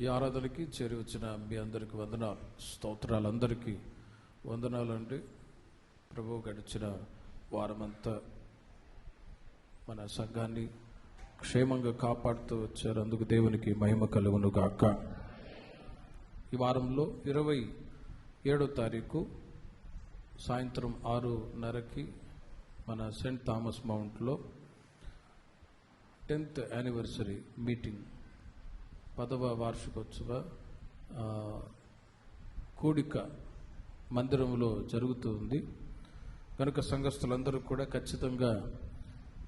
ఈ ఆరాధనకి చేరి వచ్చిన మీ అందరికీ వందనాలు, స్తోత్రాలు. అందరికీ వందనాలండి. ప్రభువు గడిచిన వారమంతా మన సంఘాన్ని క్షేమంగా కాపాడుతూ వచ్చారు. అందుకు దేవునికి మహిమ కలుగును గాక. ఈ వారంలో 27వ తారీఖు సాయంత్రం 6:30కి మన సెయింట్ థామస్ మౌంట్లో 10th యానివర్సరీ మీటింగ్, 10వ వార్షికోత్సవ కూడిక మందిరంలో జరుగుతుంది. కనుక సంఘస్థులందరూ కూడా ఖచ్చితంగా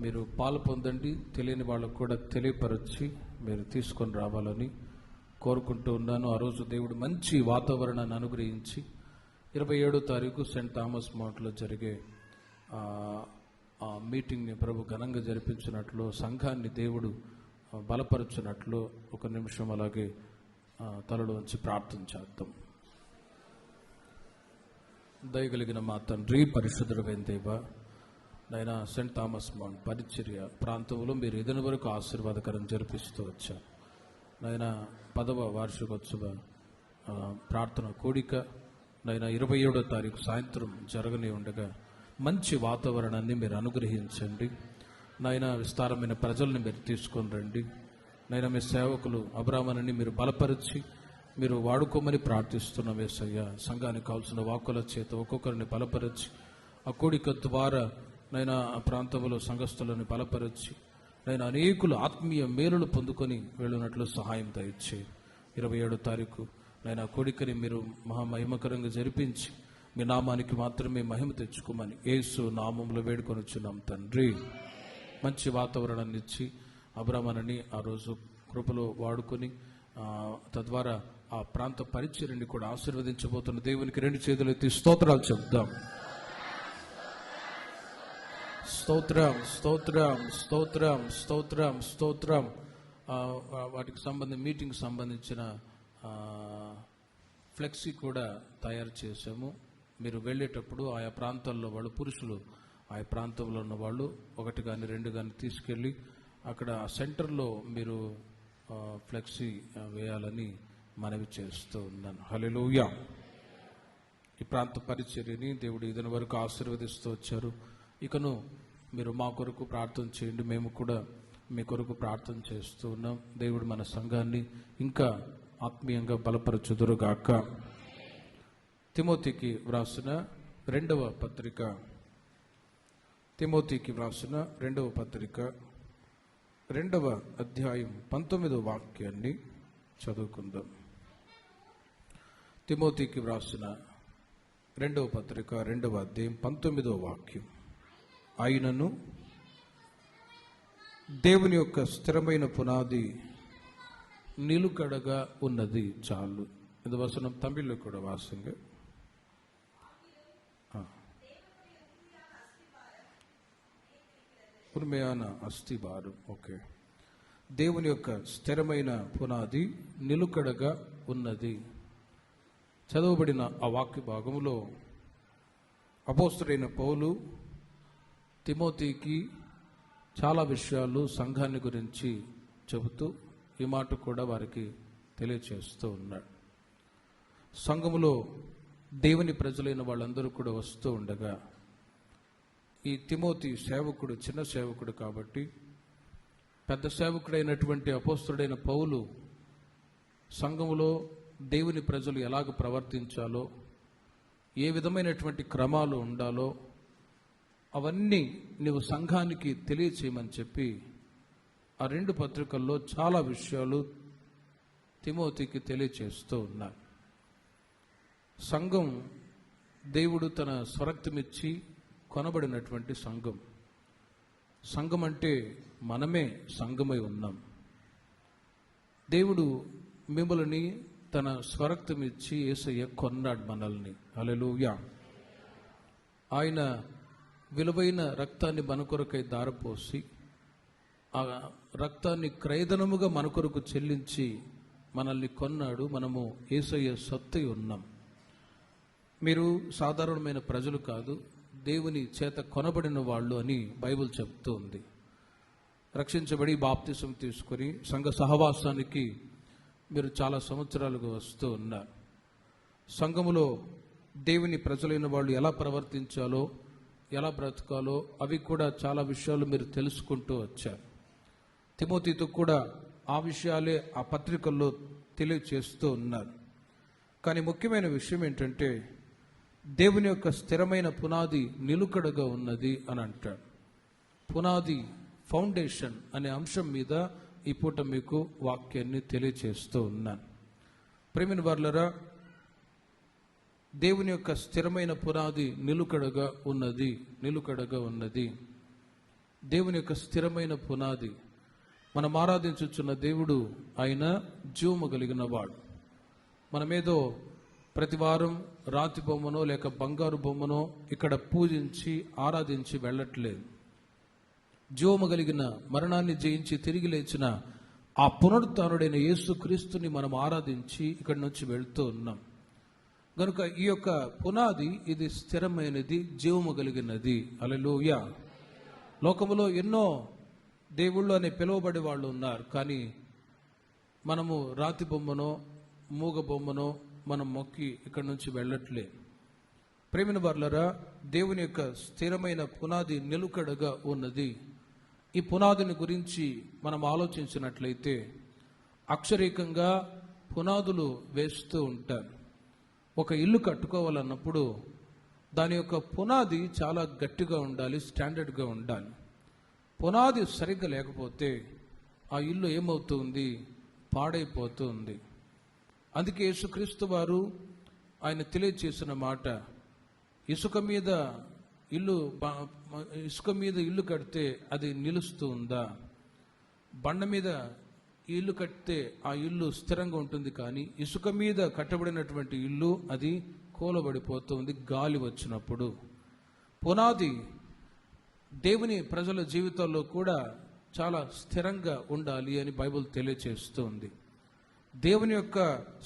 మీరు పాలు పొందండి. తెలియని వాళ్ళకు కూడా తెలియపరచి మీరు తీసుకొని రావాలని కోరుకుంటూ ఉన్నాను. ఆ రోజు దేవుడు మంచి వాతావరణాన్ని అనుగ్రహించి 27వ తారీఖు సెయింట్ థామస్ మౌంట్లో జరిగే ఆ మీటింగ్ని ప్రభు ఘనంగా జరిపించినట్లు, సంఘాన్ని దేవుడు బలపరుచినట్లు ఒక నిమిషం అలాగే తలలో ఉంచి ప్రార్థన చేద్దాం. దయగలిగిన మా తండ్రి, పరిశుద్ధుడైన దేవా, నాయన సెయింట్ థామస్ మౌంట్ పరిచర్య ప్రాంతంలో మీరు ఇదిన వరకు ఆశీర్వాదకరం జరిపిస్తూ వచ్చారు. నాయన 10వ వార్షికోత్సవ ప్రార్థన కూడిక నాయన 27వ తారీఖు సాయంత్రం జరగని ఉండగా మంచి వాతావరణాన్ని మీరు అనుగ్రహించండి. నాయన విస్తారమైన ప్రజల్ని మీరు తీసుకొని రండి. నాయన మీ సేవకులు అబ్రాహ్మణుని మీరు బలపరిచి మీరు వాడుకోమని ప్రార్థిస్తున్నాం. యేసయ్య, సంఘానికి కావాల్సిన వాక్కుల చేత ఒక్కొక్కరిని బలపరిచి ఆ కూడిక ద్వారా నైనా ఆ ప్రాంతంలో సంఘస్థులను బలపరిచి నేను అనేకులు ఆత్మీయ మేలులు పొందుకొని వెళ్ళినట్లు సహాయం దయచే. 27వ తారీఖు నేను ఆ కోడికని మీరు మహామహిమకరంగా జరిపించి మీ నామానికి మాత్రమే మహిమ తెచ్చుకోమని యేసు నామంలో వేడుకొని వచ్చున్నాం తండ్రి. మంచి వాతావరణాన్ని ఇచ్చి అబ్రాహ్మణుని ఆ రోజు కృపలో వాడుకొని తద్వారా ఆ ప్రాంత పరిచర్యని కూడా ఆశీర్వదించబోతున్న దేవునికి 2 చేతులు ఎత్తి స్తోత్రాలు చెప్దాం. స్తోత్రం, స్తోత్రం, స్తోత్రం, స్తోత్రం, స్తోత్రం. వాటికి మీటింగ్కి సంబంధించిన ఫ్లెక్సీ కూడా తయారు చేశాము. మీరు వెళ్ళేటప్పుడు ఆయా ప్రాంతాల్లో వాళ్ళు, పురుషులు ఆయా ప్రాంతంలో ఉన్న వాళ్ళు 1 కానీ 2 కానీ తీసుకెళ్ళి అక్కడ సెంటర్లో మీరు ఫ్లెక్సీ వేయాలని మనవి చేస్తూ ఉన్నాను. హల్లెలూయా. ఈ ప్రాంత పరిచర్యని దేవుడు ఇదిన వరకు ఆశీర్వదిస్తూ వచ్చారు. ఇకను మీరు మా కొరకు ప్రార్థన చేయండి, మేము కూడా మీ కొరకు ప్రార్థన చేస్తూ ఉన్నాం. దేవుడు మన సంఘాన్ని ఇంకా ఆత్మీయంగా బలపరచుదురుగాక. తిమోతికి వ్రాసిన 2వ పత్రిక, తిమోతికి వ్రాసిన 2వ పత్రిక 2వ అధ్యాయం 19వ వాక్యాన్ని చదువుకుందాం. తిమోతికి వ్రాసిన 2వ పత్రిక 2వ అధ్యాయం 19వ వాక్యం. ఆయనను దేవుని యొక్క స్థిరమైన పునాది నిలుకడగా ఉన్నది చాలు. ఇది వచనం తమిళ్లో కూడా వాసంగా ఉర్మయాన అస్థివారం. ఓకే. దేవుని యొక్క స్థిరమైన పునాది నిలుకడగా ఉన్నది. చదవబడిన ఆ వాక్య భాగంలో అపోస్తలుడైన పౌలు తిమోతికి చాలా విషయాలు సంఘాన్ని గురించి చెబుతూ ఈ మాట కూడా వారికి తెలియచేస్తూ ఉన్నాడు. సంఘములో దేవుని ప్రజలైన వాళ్ళందరూ కూడా వస్తూ ఉండగా ఈ తిమోతి సేవకుడు చిన్న సేవకుడు కాబట్టి పెద్ద సేవకుడైనటువంటి అపోస్తలుడైన పౌలు సంఘములో దేవుని ప్రజలు ఎలాగ ప్రవర్తించాలో, ఏ విధమైనటువంటి క్రమాలు ఉండాలో అవన్నీ నీవు సంఘానికి తెలియచేయమని చెప్పి ఆ 2 పత్రికల్లో చాలా విషయాలు తిమోతికి తెలియచేస్తూ ఉన్నారు. సంఘం దేవుడు తన స్వరక్తమిచ్చి కొనబడినటువంటి సంఘం. సంఘం అంటే మనమే సంఘమై ఉన్నాం. దేవుడు మిమ్మల్ని తన స్వరక్తమిచ్చి యేసయ్య కొన్నాడు మనల్ని. హల్లెలూయా. ఆయన విలువైన రక్తాన్ని మన కొరకై దారపోసి ఆ రక్తాన్ని క్రయధనముగా మన కొరకు చెల్లించి మనల్ని కొన్నాడు. మనము యేసయ్య సొత్తై ఉన్నాం. మీరు సాధారణమైన ప్రజలు కాదు, దేవుని చేత కొనబడిన వాళ్ళు అని బైబిల్ చెప్తూ ఉంది. రక్షించబడి బాప్తిసం తీసుకొని సంఘ సహవాసానికి మీరు చాలా సంవత్సరాలుగా వస్తూ ఉన్నారు. సంఘములో దేవుని ప్రజలైన వాళ్ళు ఎలా ప్రవర్తించాలో, ఎలా బ్రతకాలో అవి కూడా చాలా విషయాలు మీరు తెలుసుకుంటూ వచ్చారు. తిమోతితో కూడా ఆ విషయాలే ఆ పత్రికల్లో తెలియచేస్తూ ఉన్నారు. కానీ ముఖ్యమైన విషయం ఏంటంటే, దేవుని యొక్క స్థిరమైన పునాది నిలుకడగా ఉన్నది అని అంటాడు. పునాది, ఫౌండేషన్ అనే అంశం మీద ఈ పూట మీకు వాక్యాన్ని తెలియచేస్తూ ఉన్నాను. ప్రేమిన వారలారా, దేవుని యొక్క స్థిరమైన పునాది నిలుకడగా ఉన్నది. దేవుని యొక్క స్థిరమైన పునాది. మనం ఆరాధించుచున్న దేవుడు ఆయన జీవము కలిగిన వాడు. మనమేదో ప్రతి వారం రాతి బొమ్మనో లేక బంగారు బొమ్మనో ఇక్కడ పూజించి ఆరాధించి వెళ్ళట్లేదు. జీవము కలిగిన, మరణాన్ని జయించి తిరిగి లేచిన ఆ పునరుత్థానుడైన యేసుక్రీస్తుని మనం ఆరాధించి ఇక్కడి నుంచి వెళ్తూ ఉన్నాం. కనుక ఈ యొక్క పునాది ఇది స్థిరమైనది, జీవము కలిగినది. హల్లెలూయా. లోకములో ఎన్నో దేవుళ్ళు అని పిలువబడే వాళ్ళు ఉన్నారు. కానీ మనము రాతి బొమ్మనో మూగ బొమ్మనో మనం మొక్కి ఇక్కడి నుంచి వెళ్ళట్లే. ప్రేమిన వారలారా, దేవుని యొక్క స్థిరమైన పునాది నిలుకడగా ఉన్నది. ఈ పునాదిని గురించి మనం ఆలోచించినట్లయితే అక్షరీకంగా పునాదులు వేస్తూ ఉంటారు. ఒక ఇల్లు కట్టుకోవాలన్నప్పుడు దాని యొక్క పునాది చాలా గట్టిగా ఉండాలి, స్టాండర్డ్గా ఉండాలి. పునాది సరిగ్గా లేకపోతే ఆ ఇల్లు ఏమవుతుంది? పాడైపోతుంది. అందుకే యేసుక్రీస్తు వారు ఆయన తెలియచేసిన మాట, ఇసుక మీద ఇల్లు కడితే అది నిలుస్తూ ఉందా? బండ మీద ఇల్లు కడితే ఆ ఇల్లు స్థిరంగా ఉంటుంది. కానీ ఇసుక మీద కట్టబడినటువంటి ఇల్లు అది కూలబడిపోతుంది గాలి వచ్చినప్పుడు. పునాది దేవుని ప్రజల జీవితాల్లో కూడా చాలా స్థిరంగా ఉండాలి అని బైబిల్ తెలియచేస్తుంది. దేవుని యొక్క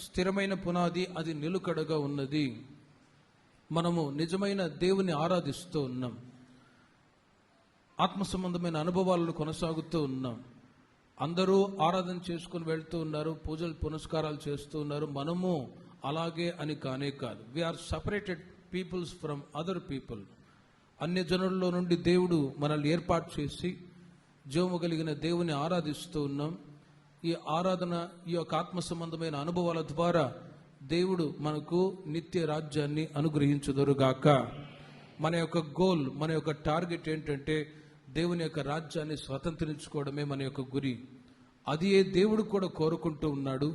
స్థిరమైన పునాది అది నిలుకడగా ఉన్నది. మనము నిజమైన దేవుని ఆరాధిస్తూ ఉన్నాం. ఆత్మ సంబంధమైన అనుభవాలను కొనసాగుతూ ఉన్నాం. అందరూ ఆరాధన చేసుకుని వెళ్తూ ఉన్నారు, పూజలు పునస్కారాలు చేస్తూ ఉన్నారు. మనము అలాగే అని కానే కాదు. We are separated peoples from other people. అన్య జనుల్లో నుండి దేవుడు మనల్ని ఏర్పాటు చేసి జీవము కలిగిన దేవుని ఆరాధిస్తూ ఉన్నాం. ఈ ఆరాధన, ఈ యొక్క ఆత్మ సంబంధమైన అనుభవాల ద్వారా దేవుడు మనకు నిత్య రాజ్యాన్ని అనుగ్రహించుదురుగాక. మన యొక్క గోల్, మన యొక్క టార్గెట్ ఏంటంటే దేవుని యొక్క రాజ్యాన్ని స్వతంత్రించుకోవడమే మన యొక్క గురి. అది దేవుడు కూడా కోరుకుంటూ ఉన్నాడు.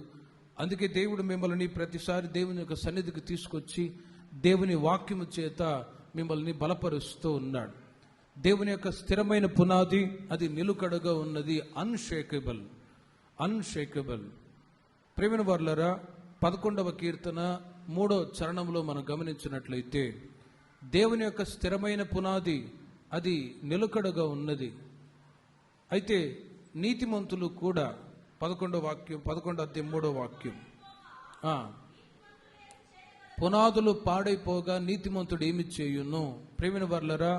అందుకే దేవుడు మిమ్మల్ని ప్రతిసారి దేవుని యొక్క సన్నిధికి తీసుకొచ్చి దేవుని వాక్యము చేత మిమ్మల్ని బలపరుస్తూ ఉన్నాడు. దేవుని యొక్క స్థిరమైన పునాది అది నిలుకడగా ఉన్నది. అన్షేకబుల్. ప్రేమిన వారలారా, 11వ కీర్తన 3వ చరణంలో మనం గమనించినట్లయితే దేవుని యొక్క స్థిరమైన పునాది అది నిలుకడగా ఉన్నది. అయితే నీతిమంతులు కూడా 11వ వాక్యం, 11వ అధ్యాయం 3వ వాక్యం, పునాదులు పాడైపోగా నీతిమంతుడు ఏమి చేయును? ప్రేమిన వారలారా,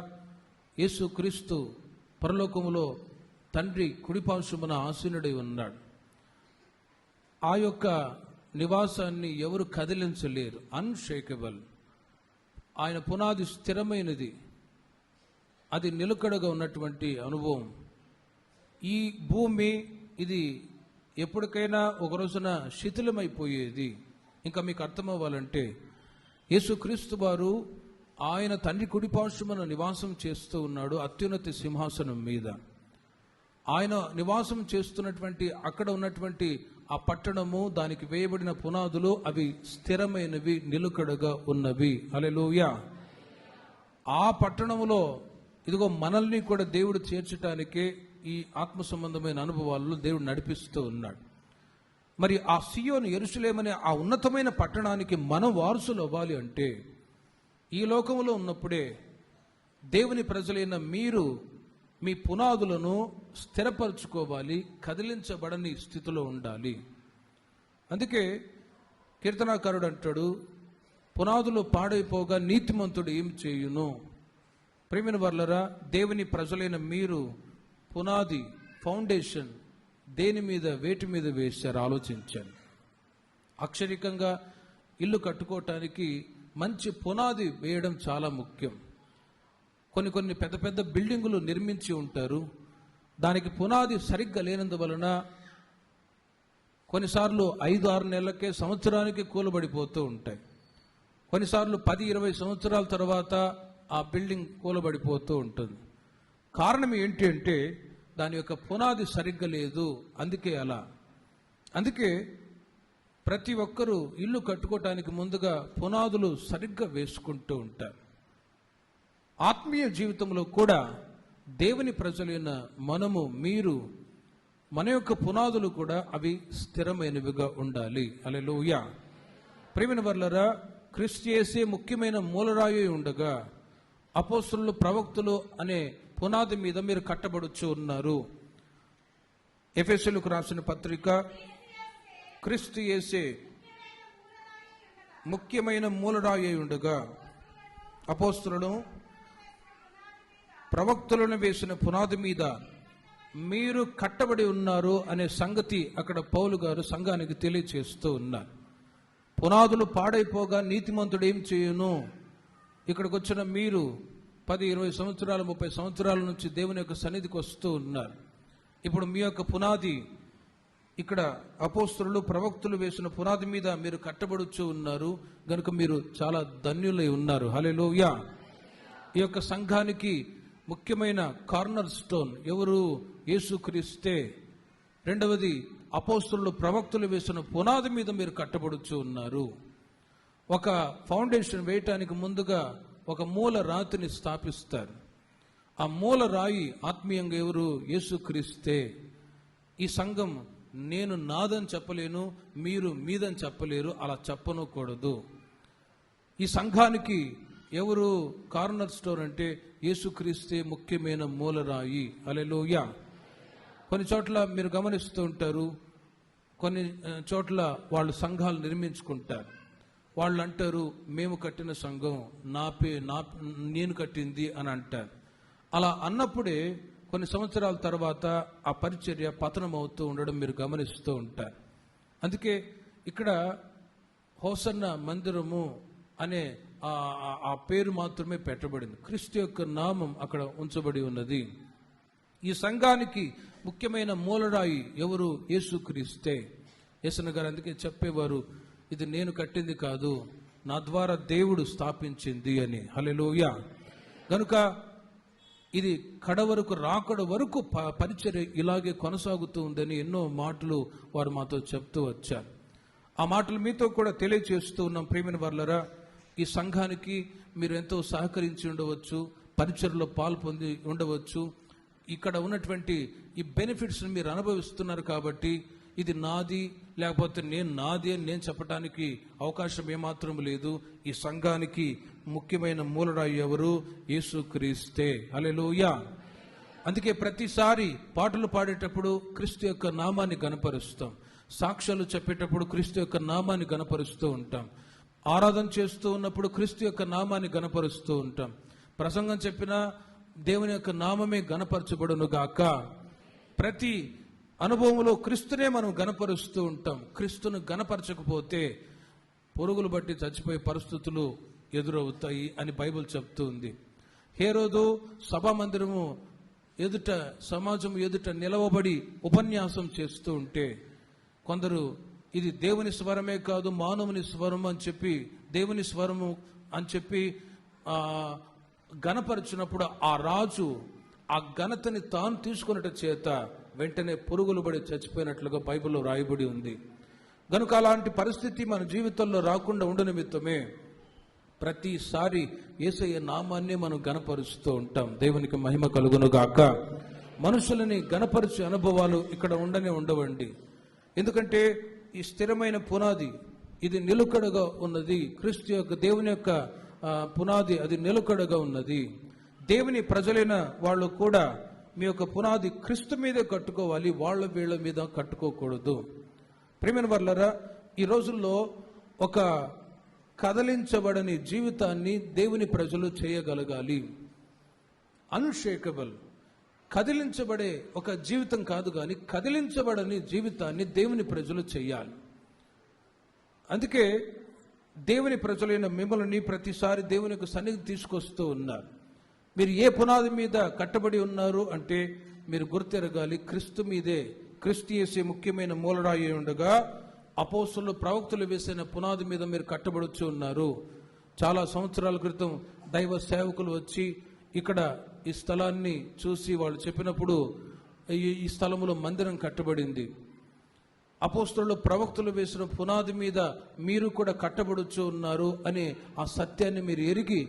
యేసుక్రీస్తు పరలోకములో తండ్రి కుడిపార్శ్వమున ఆసీనుడై ఉన్నాడు. ఆ యొక్క నివాసాన్ని ఎవరు కదిలించలేరు. అన్షేకబుల్. ఆయన పునాది స్థిరమైనది, అది నిలకడగా ఉన్నటువంటి అనుభవం. ఈ భూమి ఇది ఎప్పటికైనా ఒక రోజున శిథిలమైపోయేది. ఇంకా మీకు అర్థమవ్వాలంటే యేసుక్రీస్తు వారు ఆయన తండ్రి కుడిపార్శ్వమున నివాసం చేస్తూ ఉన్నాడు అత్యున్నత సింహాసనం మీద. ఆయన నివాసం చేస్తున్నటువంటి అక్కడ ఉన్నటువంటి ఆ పట్టణము, దానికి వేయబడిన పునాదులు అవి స్థిరమైనవి, నిలుకడగా ఉన్నవి. హల్లెలూయా. ఆ పట్టణములో ఇదిగో మనల్ని కూడా దేవుడు చేర్చడానికే ఈ ఆత్మ సంబంధమైన అనుభవాలను దేవుడు నడిపిస్తూ ఉన్నాడు. మరి ఆ సియోను, యెరూషలేమనే ఆ ఉన్నతమైన పట్టణానికి మనం వారసులు అవ్వాలి అంటే ఈ లోకములో ఉన్నప్పుడే దేవుని ప్రజలైన మీరు మీ పునాదులను స్థిరపరచుకోవాలి, కదిలించబడని స్థితిలో ఉండాలి. అందుకే కీర్తనాకారుడు అంటాడు, పునాదులు పాడైపోగా నీతిమంతుడు ఏం చేయును? ప్రేమిన వర్లరా, దేవుని ప్రజలైన మీరు పునాది, ఫౌండేషన్ దేని మీద, వేటి మీద వేశారు? ఆలోచించండి. అక్షరికంగా ఇల్లు కట్టుకోవటానికి మంచి పునాది వేయడం చాలా ముఖ్యం. కొన్ని పెద్ద పెద్ద బిల్డింగులు నిర్మించి ఉంటారు, దానికి పునాది సరిగ్గా లేనందువలన కొన్నిసార్లు 5-6 నెలలకే, సంవత్సరానికి కూలబడిపోతూ ఉంటాయి. కొన్నిసార్లు 10-20 సంవత్సరాల తర్వాత ఆ బిల్డింగ్ కూలబడిపోతూ ఉంటుంది. కారణం ఏంటి అంటే దాని యొక్క పునాది సరిగ్గా లేదు. అందుకే ప్రతి ఒక్కరూ ఇల్లు కట్టుకోవటానికి ముందుగా పునాదులు సరిగ్గా వేసుకుంటూ ఉంటారు. ఆత్మీయ జీవితంలో కూడా దేవుని ప్రజలైన మీరు మన యొక్క పునాదులు కూడా అవి స్థిరమైనవిగా ఉండాలి. హల్లెలూయా. ప్రియమైన వర్లరా, క్రీస్తు యేసే ముఖ్యమైన మూలరాయి ఉండగా అపోస్తలులు, ప్రవక్తలు అనే పునాది మీద మీరు కట్టబడుచు ఉన్నారు. ఎఫెసీయులకు రాసిన పత్రిక, క్రీస్తు యేసే ముఖ్యమైన మూలరాయి ఉండగా అపోస్తలులను, ప్రవక్తలను వేసిన పునాది మీద మీరు కట్టబడి ఉన్నారు అనే సంగతి అక్కడ పౌలు గారు సంఘానికి తెలియచేస్తూ ఉన్నారు. పునాదులు పాడైపోగా నీతిమంతుడు ఏం చేయను? ఇక్కడికి వచ్చిన మీరు 10-20 సంవత్సరాలు, 30 సంవత్సరాల నుంచి దేవుని యొక్క సన్నిధికి వస్తూ ఉన్నారు. ఇప్పుడు మీ యొక్క పునాది ఇక్కడ అపోస్తలులు, ప్రవక్తలు వేసిన పునాది మీద మీరు కట్టబడుచు ఉన్నారు గనుక మీరు చాలా ధన్యులై ఉన్నారు. హల్లెలూయా. ఈ యొక్క సంఘానికి ముఖ్యమైన కార్నర్ స్టోన్ ఎవరు? యేసుక్రీస్తే. రెండవది, అపోస్తలులు, ప్రవక్తలు వేసిన పునాది మీద మీరు కట్టబడుచు ఉన్నారు. ఒక ఫౌండేషన్ వేయటానికి ముందుగా ఒక మూల రాతిని స్థాపిస్తారు. ఆ మూల రాయి ఆత్మీయంగా ఎవరు? యేసుక్రీస్తే. ఈ సంఘం నేను నాదని చెప్పలేను, మీరు మీదని చెప్పలేరు, అలా చెప్పనకూడదు. ఈ సంఘానికి ఎవరు కార్నర్ స్టోన్ అంటే యేసుక్రీస్తే ముఖ్యమైన మూలరాయి. హల్లెలూయా. కొన్ని చోట్ల మీరు గమనిస్తూ ఉంటారు, కొన్ని చోట్ల వాళ్ళు సంఘాలు నిర్మించుకుంటారు. వాళ్ళు అంటారు, మేము కట్టిన సంఘం నేను కట్టింది అని అంటారు. అలా అన్నప్పుడే కొన్ని సంవత్సరాల తర్వాత ఆ పరిచర్య పతనం అవుతూ ఉండడం మీరు గమనిస్తూ ఉంటారు. అందుకే ఇక్కడ హోసన్న మందిరము అనే ఆ పేరు మాత్రమే పెట్టబడింది. క్రీస్తు యొక్క నామం అక్కడ ఉంచబడి ఉన్నది. ఈ సంఘానికి ముఖ్యమైన మూలరాయి ఎవరు? యేసుక్రీస్తే. యేసన్న గారు అందుకే చెప్పేవారు, ఇది నేను కట్టింది కాదు, నా ద్వారా దేవుడు స్థాపించింది అని. హల్లెలూయా. గనుక ఇది కడవరకు రాకడ వరకు పరిచర్య ఇలాగే కొనసాగుతూ ఉందని ఎన్నో మాటలు వారు మాతో చెప్తూ వచ్చారు. ఆ మాటలు మీతో కూడా తెలియచేస్తూ ఉన్నాం. ప్రియమైన వర్లరా, ఈ సంఘానికి మీరు ఎంతో సహకరించి ఉండవచ్చు, పరిచర్యలో పాల్పొంది ఉండవచ్చు. ఇక్కడ ఉన్నటువంటి ఈ బెనిఫిట్స్ మీరు అనుభవిస్తున్నారు కాబట్టి ఇది నాది లేకపోతే నాది అని నేను చెప్పడానికి అవకాశం ఏమాత్రం లేదు. ఈ సంఘానికి ముఖ్యమైన మూలరాయి ఎవరు? యేసుక్రీస్తే. హల్లెలూయా. అందుకే ప్రతిసారి పాటలు పాడేటప్పుడు క్రీస్తు యొక్క నామాన్ని గణపరుస్తాం, సాక్ష్యాలు చెప్పేటప్పుడు క్రీస్తు యొక్క నామాన్ని గణపరుస్తూ ఉంటాం, ఆరాధన చేస్తూ ఉన్నప్పుడు క్రీస్తు యొక్క నామాన్ని గణపరుస్తూ ఉంటాం. ప్రసంగం చెప్పినా దేవుని యొక్క నామమే గణపరచబడును గాక. ప్రతి అనుభవంలో క్రీస్తునే మనం గణపరుస్తూ ఉంటాం. క్రీస్తును గణపరచకపోతే పొరుగులు బట్టి చచ్చిపోయే పరిస్థితులు ఎదురవుతాయి అని బైబిల్ చెప్తూ ఉంది. హేరోదు సభా మందిరము ఎదుట, సమాజం ఎదుట నిలవబడి ఉపన్యాసం చేస్తూ ఉంటే కొందరు ఇది దేవుని స్వరమే కాదు మానవుని స్వరం అని చెప్పి, దేవుని స్వరము అని చెప్పి ఘనపరిచినప్పుడు ఆ రాజు ఆ ఘనతని తాను తీసుకున్నట్టు చేత వెంటనే పురుగులు పడి చచ్చిపోయినట్లుగా బైబిల్లో రాయబడి ఉంది. కనుక అలాంటి పరిస్థితి మన జీవితంలో రాకుండా ఉండ నిమిత్తమే ప్రతిసారి యేసయ్య నామాన్ని మనం గణపరుస్తూ ఉంటాం. దేవునికి మహిమ కలుగును గాక. మనుషులని గణపరిచే అనుభవాలు ఇక్కడ ఉండవండి. ఎందుకంటే ఈ స్థిరమైన పునాది ఇది నిలుకడగా ఉన్నది. క్రీస్తు యొక్క దేవుని యొక్క పునాది అది నిలుకడగా ఉన్నది. దేవుని ప్రజలైన వాళ్ళు కూడా మీ యొక్క పునాది క్రీస్తు మీదే కట్టుకోవాలి, వీళ్ళ మీద కట్టుకోకూడదు. ప్రియమైన వర్లరా, ఈ రోజుల్లో ఒక కదలించబడని జీవితాన్ని దేవుని ప్రజలు చేయగలగాలి. అన్షేకబుల్, కదిలించబడే ఒక జీవితం కాదు, కానీ కదిలించబడని జీవితాన్ని దేవుని ప్రజలు చేయాలి. అందుకే దేవుని ప్రజలైన మిమ్మల్ని ప్రతిసారి దేవుని యొక్క సన్నిధి తీసుకొస్తూ ఉన్నారు. మీరు ఏ పునాది మీద కట్టబడి ఉన్నారు అంటే మీరు గుర్తెరగాలి, క్రీస్తు మీదే. క్రీస్తు యేసే ముఖ్యమైన మూలరాయి ఉండగా అపోస్తలులు ప్రవక్తలు వేసిన పునాది మీద మీరు కట్టబడుచు ఉన్నారు. చాలా సంవత్సరాల క్రితం దైవ సేవకులు వచ్చి ఇక్కడ ఈ స్థలాన్ని చూసి వాళ్ళు చెప్పినప్పుడు ఈ స్థలంలో మందిరం కట్టబడింది. అపోస్తలులు ప్రవక్తలు వేసిన పునాది మీద మీరు కూడా కట్టబడుచు ఉన్నారు అనే ఆ సత్యాన్ని మీరు ఎరిగి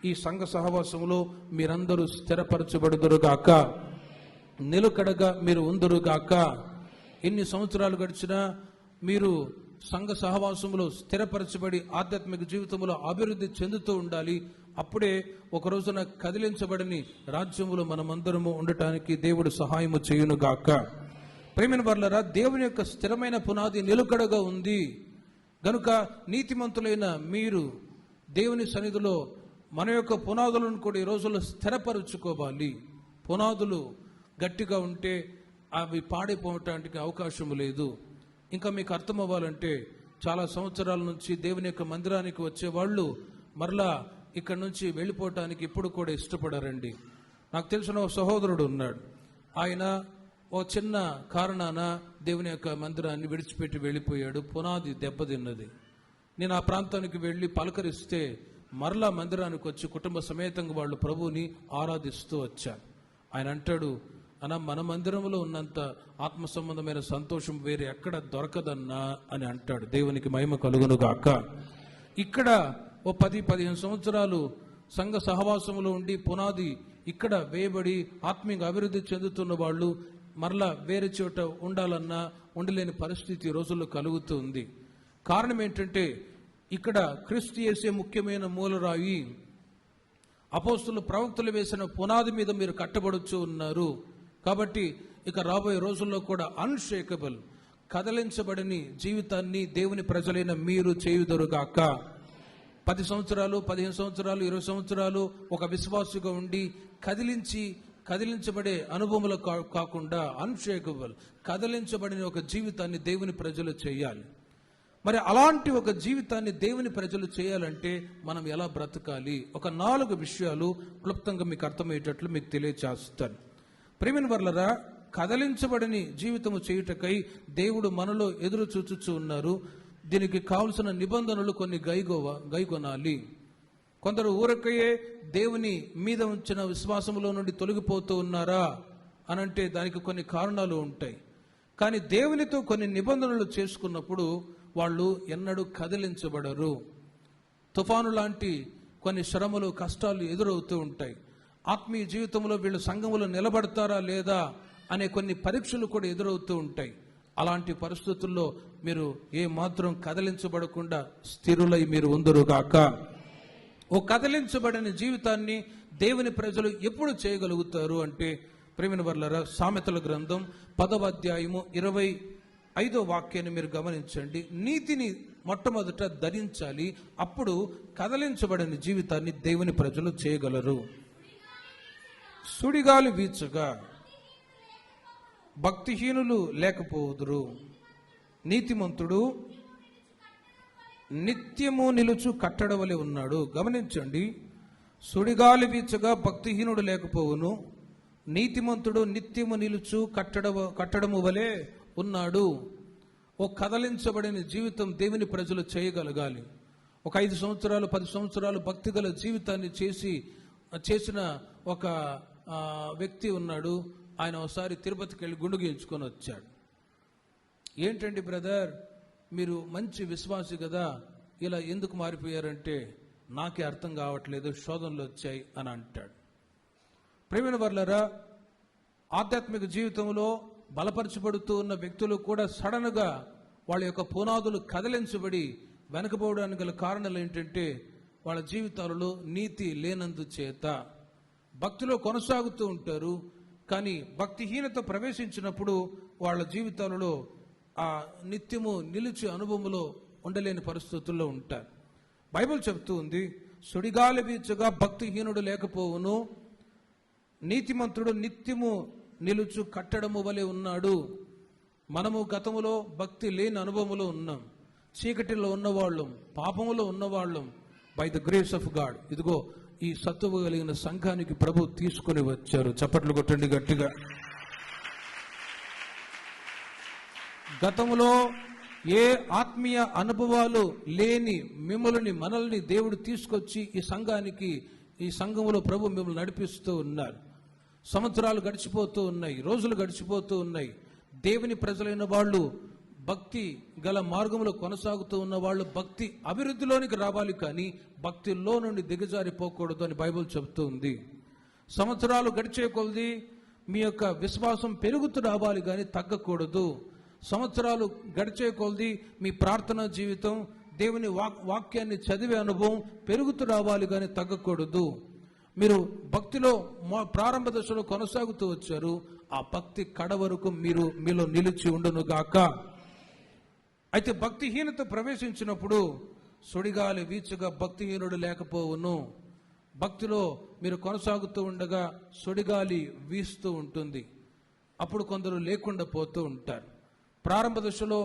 ఈ సంఘ సహవాసంలో మీరందరూ స్థిరపరచబడుదురుగాక, నిలకడగా మీరు ఉందురుగాక. ఎన్ని సంవత్సరాలు గడిచినా మీరు సంఘ సహవాసంలో స్థిరపరచబడి ఆధ్యాత్మిక జీవితంలో అభివృద్ధి చెందుతూ ఉండాలి. అప్పుడే ఒక రోజున కదిలించబడని రాజ్యములో మనమందరము ఉండటానికి దేవుడు సహాయము చేయునుగాక. ప్రేమైన వారలారా, దేవుని యొక్క స్థిరమైన పునాది నిలకడగా ఉంది గనుక నీతిమంతులైన మీరు దేవుని సన్నిధిలో మన యొక్క పునాదులను కూడా ఈ రోజుల్లో స్థిరపరచుకోవాలి. పునాదులు గట్టిగా ఉంటే అవి పాడైపోవటానికి అవకాశం లేదు. ఇంకా మీకు అర్థం అవ్వాలంటే చాలా సంవత్సరాల నుంచి దేవుని యొక్క మందిరానికి వచ్చేవాళ్ళు మరలా ఇక్కడ నుంచి వెళ్ళిపోవటానికి ఇప్పుడు కూడా ఇష్టపడారండి. నాకు తెలిసిన ఒక సహోదరుడు ఉన్నాడు. ఆయన ఓ చిన్న కారణాన దేవుని యొక్క మందిరాన్ని విడిచిపెట్టి వెళ్ళిపోయాడు. పునాది దెబ్బతిన్నది. నేను ఆ ప్రాంతానికి వెళ్ళి పలకరిస్తే మరలా మందిరానికి వచ్చి కుటుంబ సమేతంగా వాళ్ళు ప్రభువుని ఆరాధిస్తూ వచ్చారు. ఆయన అంటాడు, అన్న మన మందిరంలో ఉన్నంత ఆత్మ సంబంధమైన సంతోషం వేరే ఎక్కడ దొరకదన్నా అని అంటాడు. దేవునికి మహిమ కలుగును గాక. ఇక్కడ ఓ 10-15 సంవత్సరాలు సంఘ సహవాసంలో ఉండి పునాది ఇక్కడ వేయబడి ఆత్మీయంగా అభివృద్ధి చెందుతున్న వాళ్ళు మరలా వేరే చోట ఉండాలన్నా ఉండలేని పరిస్థితి రోజుల్లో కలుగుతుంది. కారణం ఏంటంటే ఇక్కడ క్రీస్తు యేసే ముఖ్యమైన మూలరాయి. అపోస్తలులు ప్రవక్తలు వేసిన పునాది మీద మీరు కట్టబడుచు ఉన్నారు. కాబట్టి ఇక రాబోయే రోజుల్లో కూడా అన్షేకబుల్, కదలించబడని జీవితాన్ని దేవుని ప్రజలైన మీరు చేయుదురుగాక. 10 సంవత్సరాలు, 15 సంవత్సరాలు, 20 సంవత్సరాలు ఒక విశ్వాసిగా ఉండి కదిలించబడే అనుభవములు కాకుండా అన్షేకబుల్, కదిలించబడిన ఒక జీవితాన్ని దేవుని ప్రజలు చేయాలి. మరి అలాంటి ఒక జీవితాన్ని దేవుని ప్రజలు చేయాలంటే మనం ఎలా బ్రతకాలి? ఒక 4 విషయాలు క్లుప్తంగా మీకు అర్థమయ్యేటట్లు మీకు తెలియచేస్తాను. ప్రేమిన వర్లరా, కదలించబడని జీవితము చేయుటకై దేవుడు మనలో ఎదురు చూచుచూ ఉన్నారు. దీనికి కావలసిన నిబంధనలు కొన్ని గైకొనాలి. కొందరు ఊరకయే దేవుని మీద ఉంచిన విశ్వాసంలో నుండి తొలగిపోతూ ఉన్నారా అనంటే దానికి కొన్ని కారణాలు ఉంటాయి. కానీ దేవునితో కొన్ని నిబంధనలు చేసుకున్నప్పుడు వాళ్ళు ఎన్నడూ కదిలించబడరు. తుఫాను లాంటి కొన్ని శ్రమలు, కష్టాలు ఎదురవుతూ ఉంటాయి. ఆత్మీయ జీవితంలో వీళ్ళు సంఘములో నిలబడతారా లేదా అనే కొన్ని పరీక్షలు కూడా ఎదురవుతూ ఉంటాయి. అలాంటి పరిస్థితుల్లో మీరు ఏ మాత్రం కదిలించబడకుండా స్థిరులై మీరు ఉందురుగాక. ఓ కదిలించబడిన జీవితాన్ని దేవుని ప్రజలు ఎప్పుడు చేయగలుగుతారు అంటే ప్రేమిన వర్లరా, సామెతల గ్రంథం 10వ అధ్యాయము 25వ వాక్యాన్ని మీరు గమనించండి. నీతిని మొట్టమొదట ధరించాలి, అప్పుడు కదిలించబడిన జీవితాన్ని దేవుని ప్రజలు చేయగలరు. సుడిగాలి వీచగా భక్తిహీనులు లేకపోదురు, నీతిమంతుడు నిత్యము నిలుచు కట్టడవలే ఉన్నాడు. గమనించండి, సుడిగాలి వీచగా భక్తిహీనుడు లేకపోవును, నీతిమంతుడు నిత్యము నిలుచు కట్టడము వలె ఉన్నాడు. ఓ కదలించబడిన జీవితం దేవుని ప్రజలు చేయగలగాలి. ఒక 5 సంవత్సరాలు 10 సంవత్సరాలు భక్తిగల జీవితాన్ని చేసిన ఒక వ్యక్తి ఉన్నాడు. ఆయన ఒకసారి తిరుపతికి వెళ్ళి గుండు గీయించుకొని వచ్చాడు. ఏంటండి బ్రదర్, మీరు మంచి విశ్వాసి కదా, ఇలా ఎందుకు మారిపోయారంటే నాకే అర్థం కావట్లేదు, శోధనలు వచ్చాయి అని అంటాడు. ప్రేమైన వర్లరా, ఆధ్యాత్మిక జీవితంలో బలపరచబడుతూ ఉన్న వ్యక్తులు కూడా సడన్గా వాళ్ళ యొక్క పునాదులు కదిలించబడి వెనకపోవడానికి గల కారణాలు ఏంటంటే వాళ్ళ జీవితాలలో నీతి లేనందుచేత. భక్తిలో కొనసాగుతూ ఉంటారు, కానీ భక్తిహీనత ప్రవేశించినప్పుడు వాళ్ళ జీవితాలలో ఆ నిత్యము నిలిచి అనుభవంలో ఉండలేని పరిస్థితుల్లో ఉంటారు. బైబిల్ చెప్తూ ఉంది, సుడిగాలి వీచగా భక్తిహీనుడు లేకపోవును, నీతిమంతుడు నిత్యము నిలుచు కట్టడము వలె ఉన్నాడు. మనము గతములో భక్తి లేని అనుభవములో ఉన్నాం. చీకటిలో ఉన్నవాళ్ళం, పాపములో ఉన్నవాళ్ళం, by the grace of God ఇదిగో ఈ సత్తువ కలిగిన సంఘానికి ప్రభు తీసుకొని వచ్చారు. చప్పట్లు కొట్టండి గట్టిగా. గతంలో ఏ ఆత్మీయ అనుభవాలు లేని మనల్ని దేవుడు తీసుకొచ్చి ఈ సంఘములో ప్రభు మిమ్మల్ని నడిపిస్తూ ఉన్నారు. సంవత్సరాలు గడిచిపోతూ ఉన్నాయి, రోజులు గడిచిపోతూ ఉన్నాయి. దేవుని ప్రజలైన వాళ్ళు, భక్తి గల మార్గంలో కొనసాగుతూ ఉన్న వాళ్ళు భక్తి అభివృద్ధిలోనికి రావాలి, కానీ భక్తిలో నుండి దిగజారిపోకూడదు అని బైబిల్ చెబుతూ ఉంది. సంవత్సరాలు గడిచే కొలది మీ యొక్క విశ్వాసం పెరుగుతూ రావాలి కానీ తగ్గకూడదు. సంవత్సరాలు గడిచే కొలది మీ ప్రార్థనా జీవితం, దేవుని వాక్యాన్ని చదివే అనుభవం పెరుగుతూ రావాలి కానీ తగ్గకూడదు. మీరు భక్తిలో ప్రారంభ దశలో కొనసాగుతూ వచ్చారు, ఆ భక్తి కడ వరకు మీలో నిలిచి ఉండును గాక. అయితే భక్తిహీనత ప్రవేశించినప్పుడు సుడిగాలి వీచగా భక్తిహీనుడు లేకపోవును. భక్తిలో మీరు కొనసాగుతూ ఉండగా సుడిగాలి వీస్తూ ఉంటుంది, అప్పుడు కొందరు లేకుండా పోతూ ఉంటారు. ప్రారంభ దశలో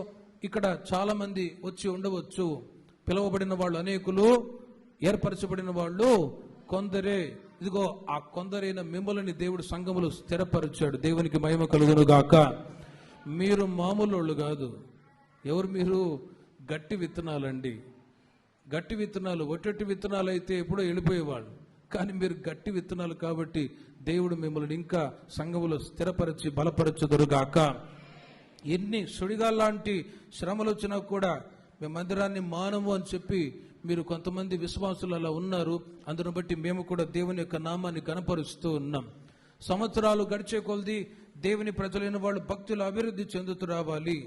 ఇక్కడ చాలా మంది వచ్చి ఉండవచ్చు, పిలువబడిన వాళ్ళు అనేకులు, ఏర్పరచబడిన వాళ్ళు కొందరే. ఇదిగో ఆ కొందరైన మిమ్మల్ని దేవుడు సంఘములో స్థిరపరిచాడు. దేవునికి మహిమ కలుగును గాక. మీరు మామూలు వాళ్ళు కాదు. ఎవరు మీరు? గట్టి విత్తనాలండి. గట్టి విత్తనాలు, ఒట్టొట్టి విత్తనాలు అయితే ఎప్పుడో వెళ్ళిపోయేవాళ్ళు, కానీ మీరు గట్టి విత్తనాలు కాబట్టి దేవుడు మిమ్మల్ని ఇంకా సంఘములో స్థిరపరిచి బలపరచుదురుగాక. ఎన్ని సుడిగాల్లాంటి శ్రమలు వచ్చినా కూడా మేము మందిరాన్ని మానము అని చెప్పి మీరు కొంతమంది విశ్వాసులు అలా ఉన్నారు. అందును బట్టి మేము కూడా దేవుని యొక్క నామాన్ని కనపరుస్తూ ఉన్నాం. సంవత్సరాలు గడిచే కొలది దేవుని ప్రజలైన వాళ్ళు భక్తులు అభివృద్ధి చెందుతూ రావాలి.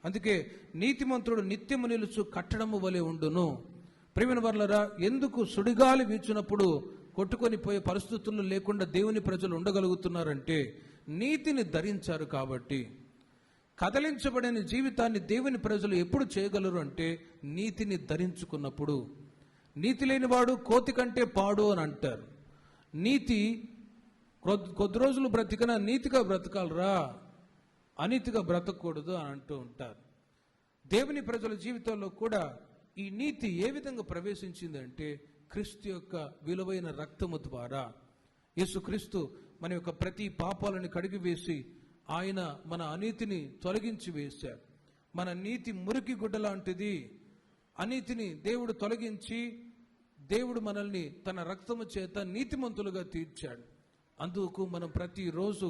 అందుకే నీతిమంతుడు నిత్యము నిలుచు కట్టడము వలె ఉండును. ప్రియమైన వారలారా, ఎందుకు సుడిగాలి వీచినప్పుడు కొట్టుకొని పోయే పరిస్థితుల్లో లేకుండా దేవుని ప్రజలు ఉండగలుగుతున్నారంటే నీతిని ధరించారు కాబట్టి. కదలించబడిన జీవితాన్ని దేవుని ప్రజలు ఎప్పుడు చేయగలరు అంటే నీతిని ధరించుకున్నప్పుడు. నీతి లేనివాడు కోతి కంటే పాడు అని అంటారు. నీతి కొద్ది రోజులు బ్రతికినా నీతిగా బ్రతకాలరా, అనీతిగా బ్రతకూడదు అని అంటూ ఉంటారు. దేవుని ప్రజల జీవితాల్లో కూడా ఈ నీతి ఏ విధంగా ప్రవేశించిందంటే క్రీస్తు యొక్క విలువైన రక్తము ద్వారా. యేసుక్రీస్తు మన యొక్క ప్రతి పాపాలను కడిగివేసి ఆయన మన అనీతిని తొలగించి వేశారు. మన నీతి మురికి గుడ్డ లాంటిది. అనీతిని దేవుడు తొలగించి దేవుడు మనల్ని తన రక్తము చేత నీతిమంతులుగా తీర్చాడు. అందుకు మనం ప్రతిరోజు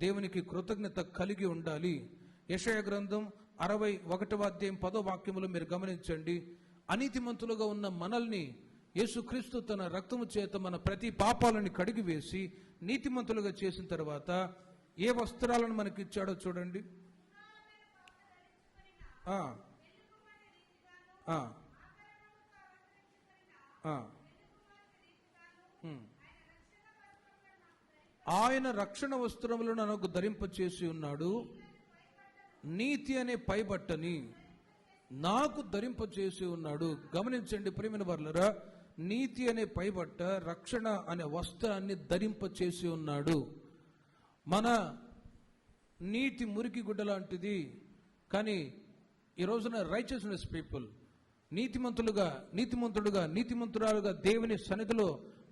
దేవునికి కృతజ్ఞత కలిగి ఉండాలి. యెషయా గ్రంథం 61వ అధ్యాయం 10వ వాక్యములో మీరు గమనించండి. అనీతిమంతులుగా ఉన్న మనల్ని యేసుక్రీస్తు తన రక్తము చేత మన ప్రతి పాపాలను కడిగివేసి నీతిమంతులుగా చేసిన తర్వాత ఏ వస్త్రాలను మనకి ఇచ్చాడో చూడండి. ఆయన రక్షణ వస్త్రములను నాకు ధరింపచేసి ఉన్నాడు, నీతి అనే పైబట్టని నాకు ధరింపచేసి ఉన్నాడు. గమనించండి ప్రియమైన వారలారా, నీతి అనే పైబట్ట, రక్షణ అనే వస్త్రాన్ని ధరింపచేసి ఉన్నాడు. మన నీతి మురికి గుడ్డ లాంటిది, కానీ ఈ రోజున రైచియస్నెస్ పీపుల్, నీతిమంతురాలుగా దేవుని సన్నిధిలో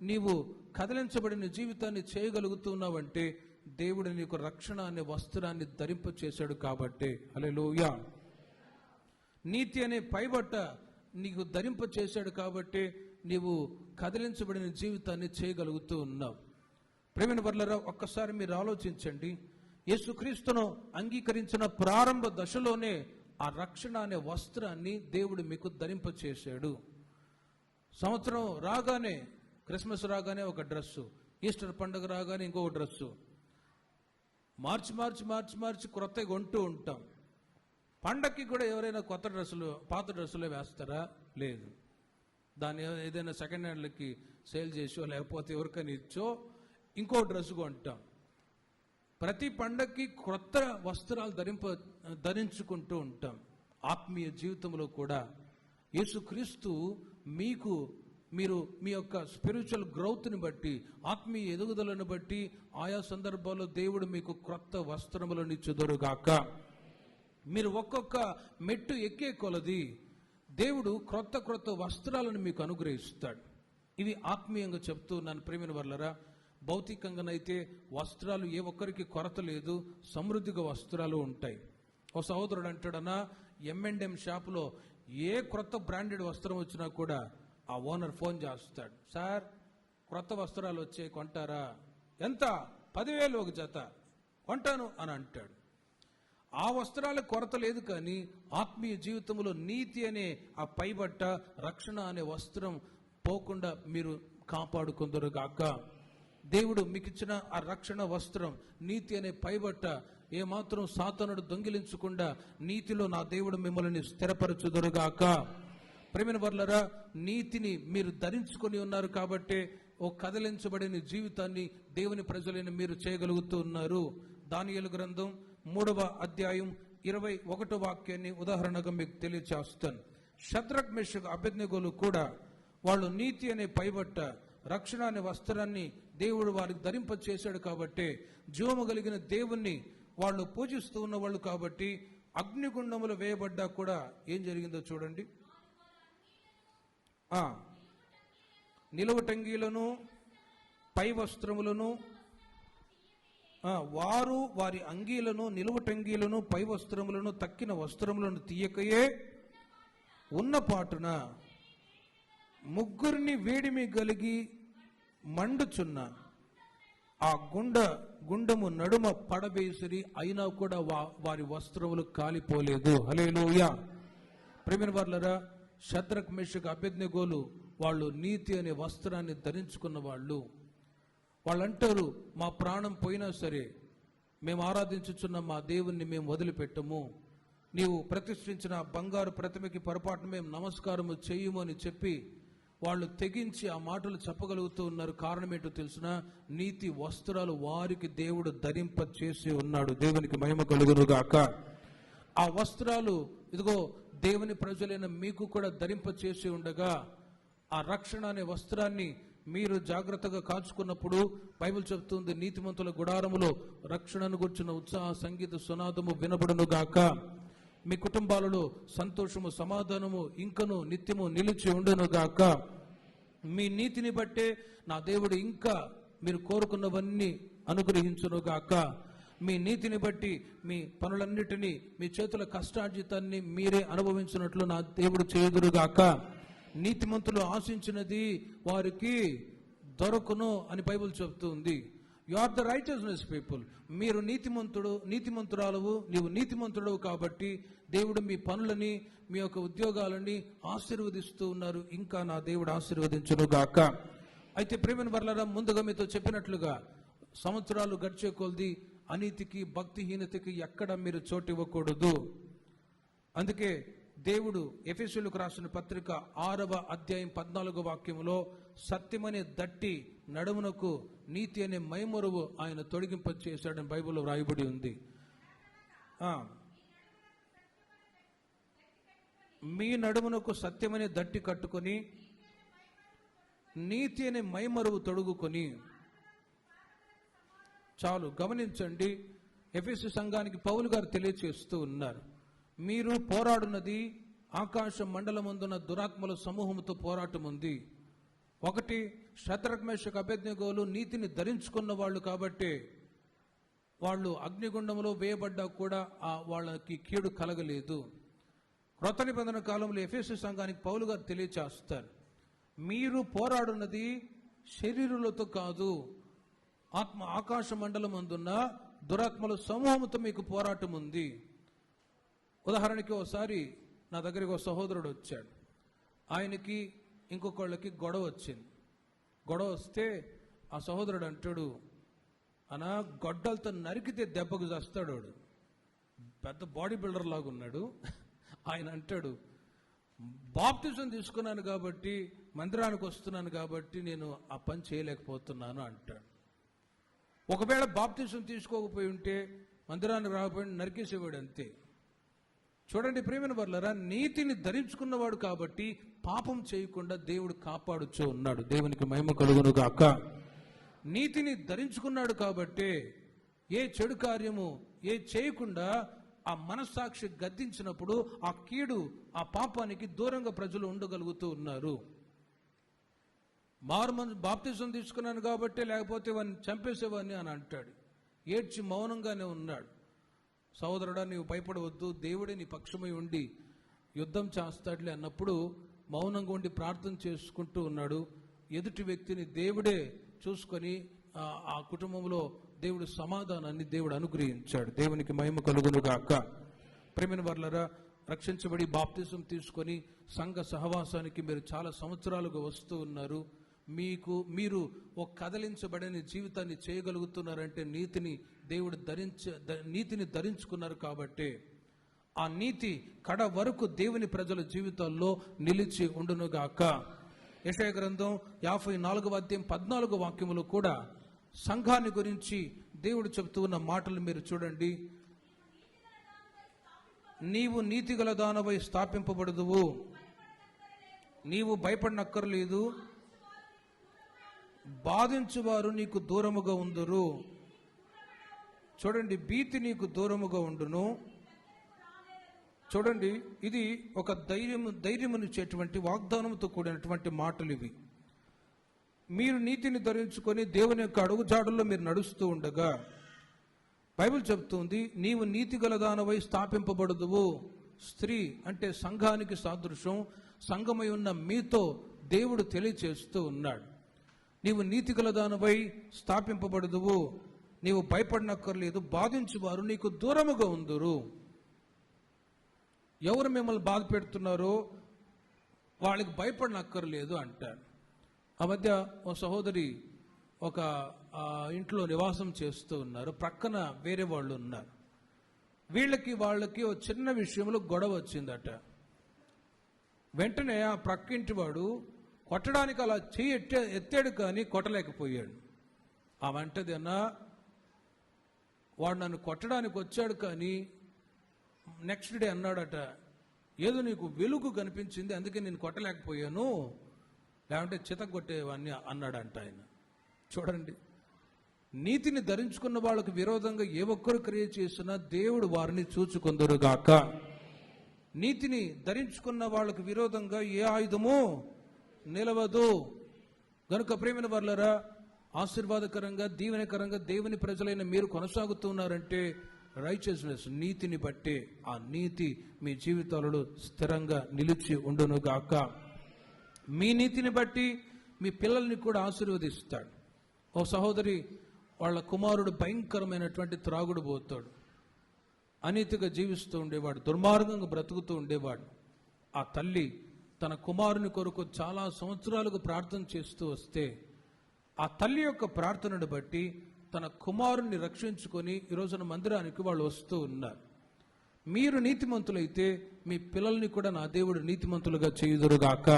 నీవు కదిలించబడిన జీవితాన్ని చేయగలుగుతున్నావంటే దేవుడు నీకు రక్షణ అనే వస్త్రాన్ని ధరింపచేశాడు కాబట్టి. హల్లెలూయా. నీతి అనే పైబట్ట నీకు ధరింపచేశాడు కాబట్టి నీవు కదిలించబడిన జీవితాన్ని చేయగలుగుతూ ఉన్నావు. ప్రియమైన వర్లరా, ఒక్కసారి మీరు ఆలోచించండి. యేసుక్రీస్తును అంగీకరించిన ప్రారంభ దశలోనే ఆ రక్షణ అనే వస్త్రాన్ని దేవుడు మీకు ధరింపచేశాడు. సంవత్సరం రాగానే, క్రిస్మస్ రాగానే ఒక డ్రెస్సు, ఈస్టర్ పండుగ రాగానే ఇంకొక డ్రెస్సు, మార్చి క్రొత్తగా కొంటూ ఉంటాం. పండక్కి కూడా ఎవరైనా కొత్త డ్రెస్సులు, పాత డ్రెస్సులే వేస్తారా? లేదు. దాన్ని ఏదైనా సెకండ్ హ్యాండ్లకి సేల్ చేసో లేకపోతే ఎవరికైనా ఇచ్చో ఇంకో డ్రెస్ కొంటాం. ప్రతి పండక్కి క్రొత్త వస్త్రాలు ధరించుకుంటూ ఉంటాం. ఆత్మీయ జీవితంలో కూడా యేసుక్రీస్తు మీరు మీ యొక్క స్పిరిచువల్ గ్రోత్ని బట్టి, ఆత్మీయ ఎదుగుదలను బట్టి ఆయా సందర్భాల్లో దేవుడు మీకు క్రొత్త వస్త్రములను ఇచ్చుదురుగాక. మీరు ఒక్కొక్క మెట్టు ఎక్కే కొలది దేవుడు క్రొత్త క్రొత్త వస్త్రాలను మీకు అనుగ్రహిస్తాడు. ఇవి ఆత్మీయంగా చెప్తున్నాను ప్రేమైన వర్లరా. భౌతికంగానైతే వస్త్రాలు ఏ ఒక్కరికి కొరత లేదు, సమృద్ధిగా వస్త్రాలు ఉంటాయి. ఓ సహోదరుడు అంటాడన్నా, M&M షాపులో ఏ క్రొత్త బ్రాండెడ్ వస్త్రం వచ్చినా కూడా ఆ ఓనర్ ఫోన్ చేస్తాడు, సార్ క్రొత్త వస్త్రాలు వచ్చాయి కొంటారా? ఎంత? 10,000 ఒక జత, కొంటాను అని అంటాడు. ఆ వస్త్రాల కొరత లేదు, కానీ ఆత్మీయ జీవితంలో నీతి అనే ఆ పైబట్ట, రక్షణ అనే వస్త్రం పోకుండా మీరు కాపాడుకుందరు గాక. దేవుడు మీకు ఇచ్చిన ఆ రక్షణ వస్త్రం, నీతి అనే పైబట్ట ఏమాత్రం సాతానుడు దొంగిలించకుండా నీతిలో నా దేవుడు మిమ్మల్ని స్థిరపరచుదురుగాక. ప్రేమైన వర్లరా, నీతిని మీరు ధరించుకొని ఉన్నారు కాబట్టి ఓ కదిలించబడిన జీవితాన్ని దేవుని ప్రజలైన మీరు చేయగలుగుతూ ఉన్నారు. దానియేలు గ్రంథం 3వ అధ్యాయం 21వ వాక్యాన్ని ఉదాహరణగా మీకు తెలియచేస్తాను. షద్రక్ మేషక్ అబేద్నెగోలు కూడా వాళ్ళు నీతి అనే పైబట్ట, రక్షణ అనే వస్త్రాన్ని దేవుడు వారికి ధరింప చేశాడు కాబట్టి, జీవము కలిగిన దేవుణ్ణి వాళ్ళు పూజిస్తూ ఉన్న వాళ్ళు కాబట్టి, అగ్నిగుండములు వేయబడ్డా కూడా ఏం జరిగిందో చూడండి. నిలువటంగీలను, పై వస్త్రములను, వారు వారి అంగీలను, నిలువటంగీలను, పై వస్త్రములను, తక్కిన వస్త్రములను తీయకయే ఉన్న పాటున ముగ్గురిని వేడిమి కలిగి మండుచున్న ఆ గుండము నడుమ పడవేసిరి, అయినా కూడా వారి వస్త్రములు కాలిపోలేదు. హల్లెలూయా. ప్రేమైన వర్లరా, షద్రక్ మేషక్ అబేద్నెగోలు వాళ్ళు నీతి అనే వస్త్రాన్ని ధరించుకున్న వాళ్ళు. వాళ్ళు అంటారు, మా ప్రాణం పోయినా సరే మేము ఆరాధించుచున్న మా దేవుణ్ణి మేము వదిలిపెట్టము, నీవు ప్రతిష్ఠించిన బంగారు ప్రతిమకి పొరపాటున మేము నమస్కారము చేయము అని చెప్పి వాళ్ళు తెగించి ఆ మాటలు చెప్పగలుగుతూ ఉన్నారు. కారణం ఏంటో తెలుసునా? నీతి వస్త్రాలు వారికి దేవుడు ధరింప చేసి ఉన్నాడు. దేవునికి మహిమ కలుగునుగాక. ఆ వస్త్రాలు ఇదిగో దేవుని ప్రజలైన మీకు కూడా ధరింప చేసి ఉండగా, ఆ రక్షణ అనే వస్త్రాన్ని మీరు జాగ్రత్తగా కాచుకున్నప్పుడు బైబిల్ చెప్తుంది, నీతిమంతుల గుడారములో రక్షణను గుర్చిన ఉత్సాహ సంగీత సునాదము వినబడునుగాక. మీ కుటుంబాలలో సంతోషము, సమాధానము ఇంకను నిత్యము నిలిచి ఉండునుగాక. మీ నీతిని బట్టే నా దేవుడు ఇంకా మీరు కోరుకున్నవన్నీ అనుగ్రహించునుగాక. మీ నీతిని బట్టి మీ పనులన్నిటినీ, మీ చేతుల కష్టార్జితాన్ని మీరే అనుభవించినట్లు నా దేవుడు చేయుదురుగాక. నీతిమంతులు ఆశించినది వారికి దొరకును అని బైబిల్ చెప్తుంది. You are the righteousness people. మీరు నీతిమంతురాలవు, నీవు నీతిమంతుడవు కాబట్టి దేవుడు మీ పనులని, మీ యొక్క ఉద్యోగాలని ఆశీర్వదిస్తూ ఉన్నారు. ఇంకా నా దేవుడు ఆశీర్వదించునుగాక. అయితే ప్రేమైన వర్లరా, ముందుగా మీతో చెప్పినట్లుగా సంవత్సరాలు గడిచే కొలది అనీతికి, భక్తిహీనతకి ఎక్కడ మీరు చోటు ఇవ్వకూడదు. అందుకే దేవుడు ఎఫెసీయులకు రాసిన పత్రిక 6వ అధ్యాయం 14వ వాక్యములో సత్యమనే దట్టి నడుమునకు నీతి అనే మైమరువు ఆయన తొడిగింప చేశాడని బైబిల్లో వ్రాయబడి ఉంది. మీ నడుమునకు సత్యమనే దట్టి కట్టుకొని నీతి అనే మైమరువు తొడుగుకొని. చాలు గమనించండి, ఎఫెసు సంఘానికి పౌలు గారు తెలియచేస్తూ ఉన్నారు, మీరు పోరాడున్నది ఆకాశ మండలమందున్న దురాత్మల సమూహంతో పోరాటం ఉంది. ఒకటి, షద్రక్ మేషక్ అబేద్నెగోలు నీతిని ధరించుకున్న వాళ్ళు కాబట్టి వాళ్ళు అగ్నిగుండంలో వేయబడ్డా కూడా వాళ్ళకి కీడు కలగలేదు. క్రొత్త నిబంధన కాలంలో ఎఫెసు సంఘానికి పౌలు గారు తెలియచేస్తారు, మీరు పోరాడున్నది శరీరులతో కాదు, ఆకాశ మండలం అందున్న దురాత్మల సమూహంతో మీకు పోరాటం ఉంది. ఉదాహరణకి ఒకసారి నా దగ్గరికి ఒక సహోదరుడు వచ్చాడు. ఆయనకి ఇంకొకళ్ళకి గొడవ వచ్చింది. గొడవ వస్తే ఆ సహోదరుడు అంటాడు, అనా గొడ్డలతో నరికితే దెబ్బకు చేస్తాడు. వాడు పెద్ద బాడీ బిల్డర్ లాగా ఉన్నాడు. ఆయన అంటాడు, బాప్టిజం తీసుకున్నాను కాబట్టి, మందిరానికి వస్తున్నాను కాబట్టి నేను ఆ పని చేయలేకపోతున్నాను అంటాడు. ఒకవేళ బాప్టిజం తీసుకోకపోయి ఉంటే, మందిరానికి రాకపోయి నరికేసేవాడు అంతే. చూడండి ప్రియమైన వర్లరా, నీతిని ధరించుకున్నవాడు కాబట్టి పాపం చేయకుండా దేవుడు కాపాడుచూ ఉన్నాడు. దేవునికి మహిమ కలుగునుగాక. నీతిని ధరించుకున్నాడు కాబట్టి ఏ చెడు కార్యము చేయకుండా ఆ మనస్సాక్షి గద్దించినప్పుడు ఆ కీడు, ఆ పాపానికి దూరంగా ప్రజలు ఉండగలుగుతూ ఉన్నారు. బాప్తిజం తీసుకున్నాను కాబట్టి లేకపోతే వాడిని చంపేసేవాడిని అని అంటాడు. ఏడ్చి మౌనంగానే ఉన్నాడు. సహోదరుడా, నీవు భయపడవద్దు, దేవుడే నీ పక్షమై ఉండి యుద్ధం చేస్తాడులే అన్నప్పుడు మౌనంగా ఉండి ప్రార్థన చేసుకుంటూ ఉన్నాడు. ఎదుటి వ్యక్తిని దేవుడే చూసుకొని ఆ కుటుంబంలో దేవుడు సమాధానాన్ని దేవుడు అనుగ్రహించాడు. దేవునికి మహిమ కలుగును గాక. ప్రేమైన వర్లరా, రక్షించబడి బాప్తిజం తీసుకొని సంఘ సహవాసానికి మీరు చాలా సంవత్సరాలుగా వస్తూ ఉన్నారు. మీరు ఒక కదలించబడని జీవితాన్ని చేయగలుగుతున్నారంటే నీతిని ధరించుకున్నారు కాబట్టి ఆ నీతి కడ వరకు దేవుని ప్రజల జీవితాల్లో నిలిచి ఉండునుగాక. యెషయా గ్రంథం 54వ అధ్యాయం 14వ వాక్యములో కూడా సంఘాన్ని గురించి దేవుడు చెబుతూ ఉన్న మాటలు మీరు చూడండి. నీవు నీతిగల దానవై స్థాపింపబడదువు, నీవు భయపడనక్కర్లేదు, బాధించువారు నీకు దూరముగా ఉందురు. చూడండి, భీతి నీకు దూరముగా ఉండును. చూడండి, ఇది ఒక ధైర్యమునిచ్చేటువంటి వాగ్దానంతో కూడినటువంటి మాటలు ఇవి. మీరు నీతిని ధరించుకొని దేవుని యొక్క అడుగుజాడుల్లో మీరు నడుస్తూ ఉండగా బైబిల్ చెబుతుంది, నీవు నీతిగల దానవై స్థాపింపబడదువు. స్త్రీ అంటే సంఘానికి సాదృశ్యం. సంఘమై ఉన్న మీతో దేవుడు తెలియచేస్తూ ఉన్నాడు. నీవు నీతిగల దానవై స్థాపింపబడదువు, నీవు భయపడనక్కర్లేదు, బాధించువారు నీకు దూరముగా ఉందురు. ఎవరు మిమ్మల్ని బాధ పెడుతున్నారో వాళ్ళకి భయపడనక్కర్లేదు అంటారు. ఆ మధ్య ఓ సహోదరి ఒక ఇంట్లో నివాసం చేస్తూ ఉన్నారు. ప్రక్కన వేరే వాళ్ళు ఉన్నారు. వాళ్ళకి ఓ చిన్న విషయంలో గొడవ వచ్చిందట. వెంటనే ఆ ప్రక్కింటి వాడు కొట్టడానికి అలా చెయ్యి ఎత్తాడు, కానీ కొట్టలేకపోయాడు. ఆ వెంటది అన్నా, వాడు నన్ను కొట్టడానికి వచ్చాడు కానీ నెక్స్ట్ డే అన్నాడట, ఏదో నీకు వెలుగు కనిపించింది అందుకే నేను కొట్టలేకపోయాను, లేకుంటే చితగొట్టేవాడిని అన్నాడంట ఆయన. చూడండి, నీతిని ధరించుకున్న వాళ్ళకు విరోధంగా ఏ ఒక్కరు క్రియ చేసినా దేవుడు వారిని చూచుకొందురుగాక. నీతిని ధరించుకున్న వాళ్ళకు విరోధంగా ఏ ఆయుధము నిలవదు. గనుక ప్రేమైన వర్లరా, ఆశీర్వాదకరంగా దీవెనకరంగా దేవుని ప్రజలైన మీరు కొనసాగుతున్నారంటే రైచియస్నెస్, నీతిని బట్టే. ఆ నీతి మీ జీవితాలలో స్థిరంగా నిలిచి ఉండునుగాక. మీ నీతిని బట్టి మీ పిల్లల్ని కూడా ఆశీర్వదిస్తాడు. ఓ సహోదరి, వాళ్ళ కుమారుడు భయంకరమైనటువంటి త్రాగుడు పోతాడు, అనీతిగా జీవిస్తూ ఉండేవాడు, దుర్మార్గంగా బ్రతుకుతూ ఉండేవాడు. ఆ తల్లి తన కుమారుని కొరకు చాలా సంవత్సరాలుగా ప్రార్థన చేస్తూ వస్తే ఆ తల్లి యొక్క ప్రార్థనను బట్టి తన కుమారుని రక్షించుకొని ఈరోజున మందిరానికి వాళ్ళు వస్తూ ఉన్నారు. మీరు నీతిమంతులైతే మీ పిల్లల్ని కూడా నా దేవుడు నీతిమంతులుగా చేయుదురుగాక.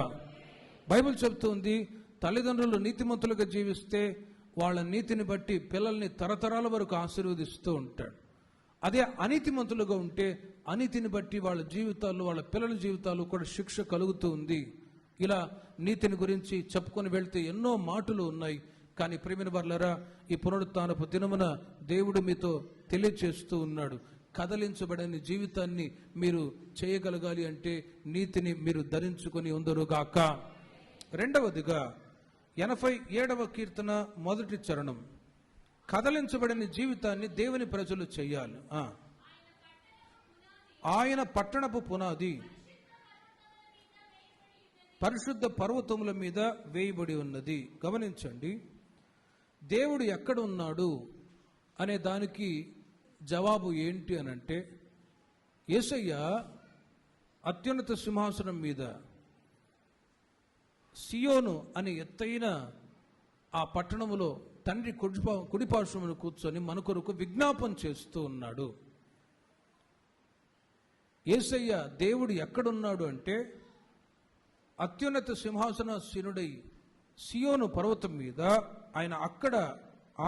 బైబిల్ చెబుతుంది, తల్లిదండ్రులు నీతిమంతులుగా జీవిస్తే వాళ్ళ నీతిని బట్టి పిల్లల్ని తరతరాల వరకు ఆశీర్వదిస్తూ ఉంటాడు. అదే అనీతిమంతులుగా ఉంటే అనీతిని బట్టి వాళ్ళ జీవితాల్లో, వాళ్ళ పిల్లల జీవితాల్లో కూడా శిక్ష కలుగుతూ ఉంది. ఇలా నీతిని గురించి చెప్పుకొని వెళ్తే ఎన్నో మాటలు ఉన్నాయి. కానీ ప్రియమైన వర్లరా, ఈ పునరుత్థానపు దినమున దేవుడు మీతో తెలియచేస్తూ ఉన్నాడు, కదలించబడని జీవితాన్ని మీరు చేయగలగాలి అంటే నీతిని మీరు ధరించుకొని ఉందరుగాక. రెండవదిగా 87వ కీర్తన 1వ చరణం, కదలించబడని జీవితాన్ని దేవుని ప్రజలు చెయ్యాలి. ఆయన పట్టణపు పునాది పరిశుద్ధ పర్వతముల మీద వేయబడి ఉన్నది. గమనించండి, దేవుడు ఎక్కడ ఉన్నాడు అనే దానికి జవాబు ఏంటి అనంటే, యేసయ్య అత్యున్నత సింహాసనం మీద సియోను అనే ఎత్తైన ఆ పట్టణములో తండ్రి కుడిపార్శ్వమును కూర్చొని మన కొరకు విజ్ఞాపన చేస్తూ ఉన్నాడు. యేసయ్య దేవుడు ఎక్కడున్నాడు అంటే అత్యున్నత సింహాసనాసీనుడై సియోను పర్వతం మీద ఆయన అక్కడ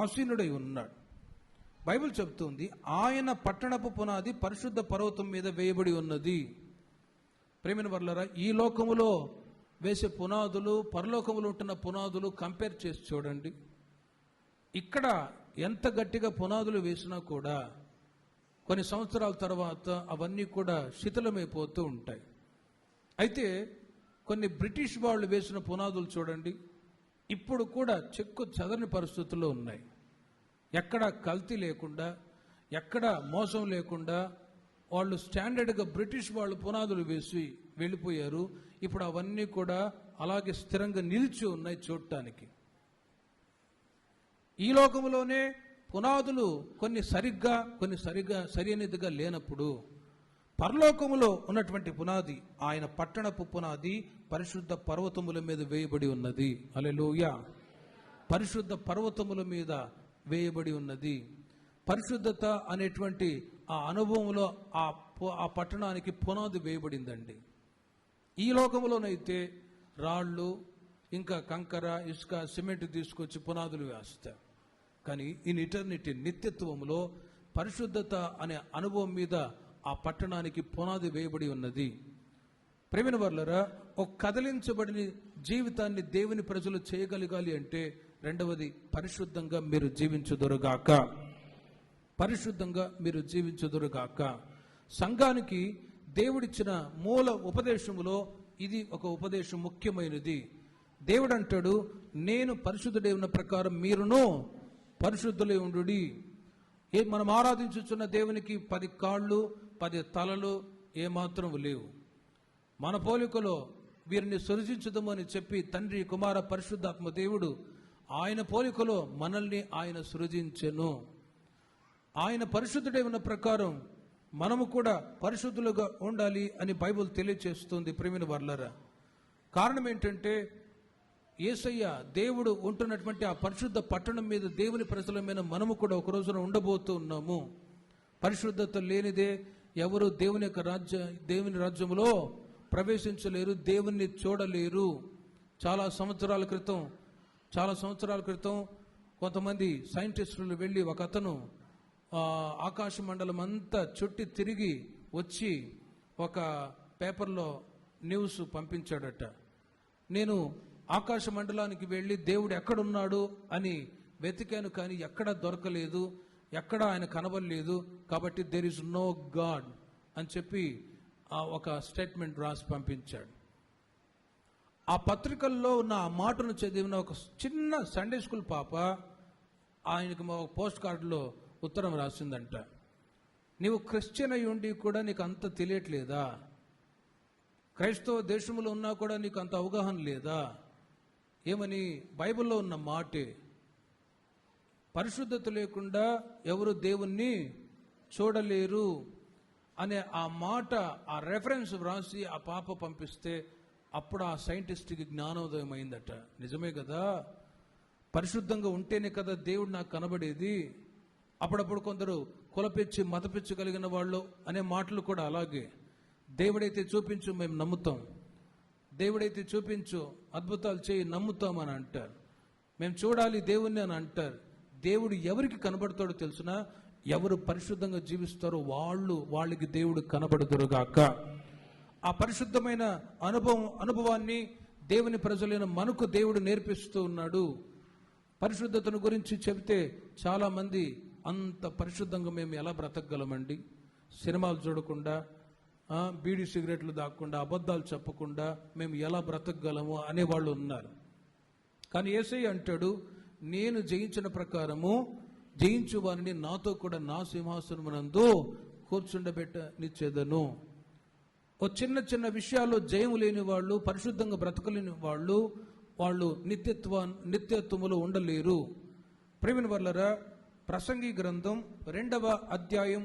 ఆసీనుడై ఉన్నాడు. బైబిల్ చెబుతుంది, ఆయన పట్టణపు పునాది పరిశుద్ధ పర్వతం మీద వేయబడి ఉన్నది. ప్రేమైన వర్లరా, ఈ లోకములో వేసే పునాదులు పరలోకములో ఉంటున్న పునాదులు కంపేర్ చేసి చూడండి. ఇక్కడ ఎంత గట్టిగా పునాదులు వేసినా కూడా కొన్ని సంవత్సరాల తర్వాత అవన్నీ కూడా శిథిలమైపోతూ ఉంటాయి. అయితే కొన్ని బ్రిటిష్ వాళ్ళు వేసిన పునాదులు చూడండి, ఇప్పుడు కూడా చెక్కు చెదరని పరిస్థితుల్లో ఉన్నాయి. ఎక్కడ కల్తీ లేకుండా, ఎక్కడ మోసం లేకుండా వాళ్ళు స్టాండర్డ్గా బ్రిటిష్ వాళ్ళు పునాదులు వేసి వెళ్ళిపోయారు. ఇప్పుడు అవన్నీ కూడా అలాగే స్థిరంగా నిలిచి ఉన్నాయి చూడటానికి. ఈ లోకంలోనే పునాదులు కొన్ని సరిగా సరైనదిగా లేనప్పుడు, పరలోకములో ఉన్నటువంటి పునాది, ఆయన పట్టణపు పునాది పరిశుద్ధ పర్వతముల మీద వేయబడి ఉన్నది. హల్లెలూయా. పరిశుద్ధ పర్వతముల మీద వేయబడి ఉన్నది. పరిశుద్ధత అనేటువంటి ఆ అనుభవంలో ఆ పట్టణానికి పునాది వేయబడిందండి. ఈ లోకంలోనైతే రాళ్ళు, ఇంకా కంకర, ఇసుక, సిమెంట్ తీసుకొచ్చి పునాదులు వేస్తారు. కానీ ఇన్ ఇటర్నిటీ, నిత్యత్వంలో పరిశుద్ధత అనే అనుభవం మీద ఆ పట్టణానికి పునాది వేయబడి ఉన్నది. ప్రేమైన వారలారా, ఒక కదిలించబడిన జీవితాన్ని దేవుని ప్రజలు చేయగలగాలి అంటే రెండవది, పరిశుద్ధంగా మీరు జీవించుదురుగాక. పరిశుద్ధంగా మీరు జీవించుదురుగాక. సంఘానికి దేవుడిచ్చిన మూల ఉపదేశములో ఇది ఒక ఉపదేశం ముఖ్యమైనది. దేవుడు అంటాడు, నేను పరిశుద్ధుడై ఉన్న ప్రకారం మీరును పరిశుద్ధులై ఉండుడి. మనం ఆరాధించుచున్న దేవునికి 10 కాళ్ళు 10 తలలు ఏమాత్రం లేవు. మన పోలికలో వీరిని సృజించుదామని చెప్పి తండ్రి, కుమార, పరిశుద్ధాత్మ దేవుడు ఆయన పోలికలో మనల్ని ఆయన సృజించెను. ఆయన పరిశుద్ధుడై ఉన్న ప్రకారం మనము కూడా పరిశుద్ధులుగా ఉండాలి అని బైబిల్ తెలియచేస్తుంది. ప్రేమిన వర్లరా, కారణం ఏంటంటే యేసయ్య దేవుడు ఉంటున్నటువంటి ఆ పరిశుద్ధ పట్టణం మీద, దేవుని ప్రజల మీద మనము కూడా ఒక రోజున ఉండబోతూ ఉన్నాము. పరిశుద్ధత లేనిదే ఎవరు దేవుని రాజ్యములో ప్రవేశించలేరు, దేవుణ్ణి చూడలేరు. చాలా సంవత్సరాల క్రితం కొంతమంది సైంటిస్టులు వెళ్ళి, ఒక అతను ఆకాశ మండలం అంతా చుట్టి తిరిగి వచ్చి ఒక పేపర్లో న్యూస్ పంపించాడట. నేను ఆకాశ మండలానికి వెళ్ళి దేవుడు ఎక్కడున్నాడు అని వెతికాను, కానీ ఎక్కడా దొరకలేదు, ఎక్కడా ఆయన కనబడలేదు, కాబట్టి దేర్ ఇస్ నో గాడ్ అని చెప్పి ఒక స్టేట్మెంట్ రాసి పంపించాడు. ఆ పత్రికల్లో ఉన్న ఆ మాటను చదివిన ఒక చిన్న సండే స్కూల్ పాప ఆయనకు పోస్ట్ కార్డులో ఉత్తరం రాసిందంట. నీవు క్రిస్టియన్ అయి ఉండి కూడా నీకు అంత తెలియట్లేదా? క్రైస్తవ దేశంలో ఉన్నా కూడా నీకు అంత అవగాహన లేదా? ఏమని? బైబిల్లో ఉన్న మాటే, పరిశుద్ధత లేకుండా ఎవరు దేవుణ్ణి చూడలేరు అనే ఆ మాట, ఆ రెఫరెన్స్ వ్రాసి ఆ పాప పంపిస్తే అప్పుడు ఆ సైంటిస్ట్కి జ్ఞానోదయం అయిందట. నిజమే కదా, పరిశుద్ధంగా ఉంటేనే కదా దేవుడు నాకు కనబడేది. అప్పుడప్పుడు కొందరు కులపిచ్చి మతపిచ్చి కలిగిన వాళ్ళు అనే మాటలు కూడా అలాగే. దేవుడైతే చూపించు, మేము నమ్ముతాం. దేవుడైతే చూపించు, అద్భుతాలు చేయి, నమ్ముతామని అంటారు. మేము చూడాలి దేవుణ్ణి అని అంటారు. దేవుడు ఎవరికి కనబడతాడో తెలుసునా? ఎవరు పరిశుద్ధంగా జీవిస్తారో వాళ్ళకి దేవుడు కనబడుదురుగాక. ఆ పరిశుద్ధమైన అనుభవాన్ని దేవుని ప్రజలైన మనకు దేవుడు నేర్పిస్తూ ఉన్నాడు. పరిశుద్ధతను గురించి చెబితే చాలామంది అంత పరిశుద్ధంగా మేము ఎలా బ్రతకగలమండి, సినిమాలు చూడకుండా, బీడీ సిగరెట్లు దాక్కుండా, అబద్ధాలు చెప్పకుండా మేము ఎలా బ్రతకగలము అనేవాళ్ళు ఉన్నారు. కానీ యేసయ్య అంటాడు, నేను జయించిన ప్రకారము జయించు వారిని నాతో కూడా నా సింహాసనమునందు కూర్చుండబెట్టనిచ్చేదను. ఓ చిన్న చిన్న విషయాల్లో జయం లేని వాళ్ళు, పరిశుద్ధంగా బ్రతకలేని వాళ్ళు నిత్యత్వములో ఉండలేరు. ప్రేమిన వర్లరా, ప్రసంగి గ్రంథం 2వ అధ్యాయం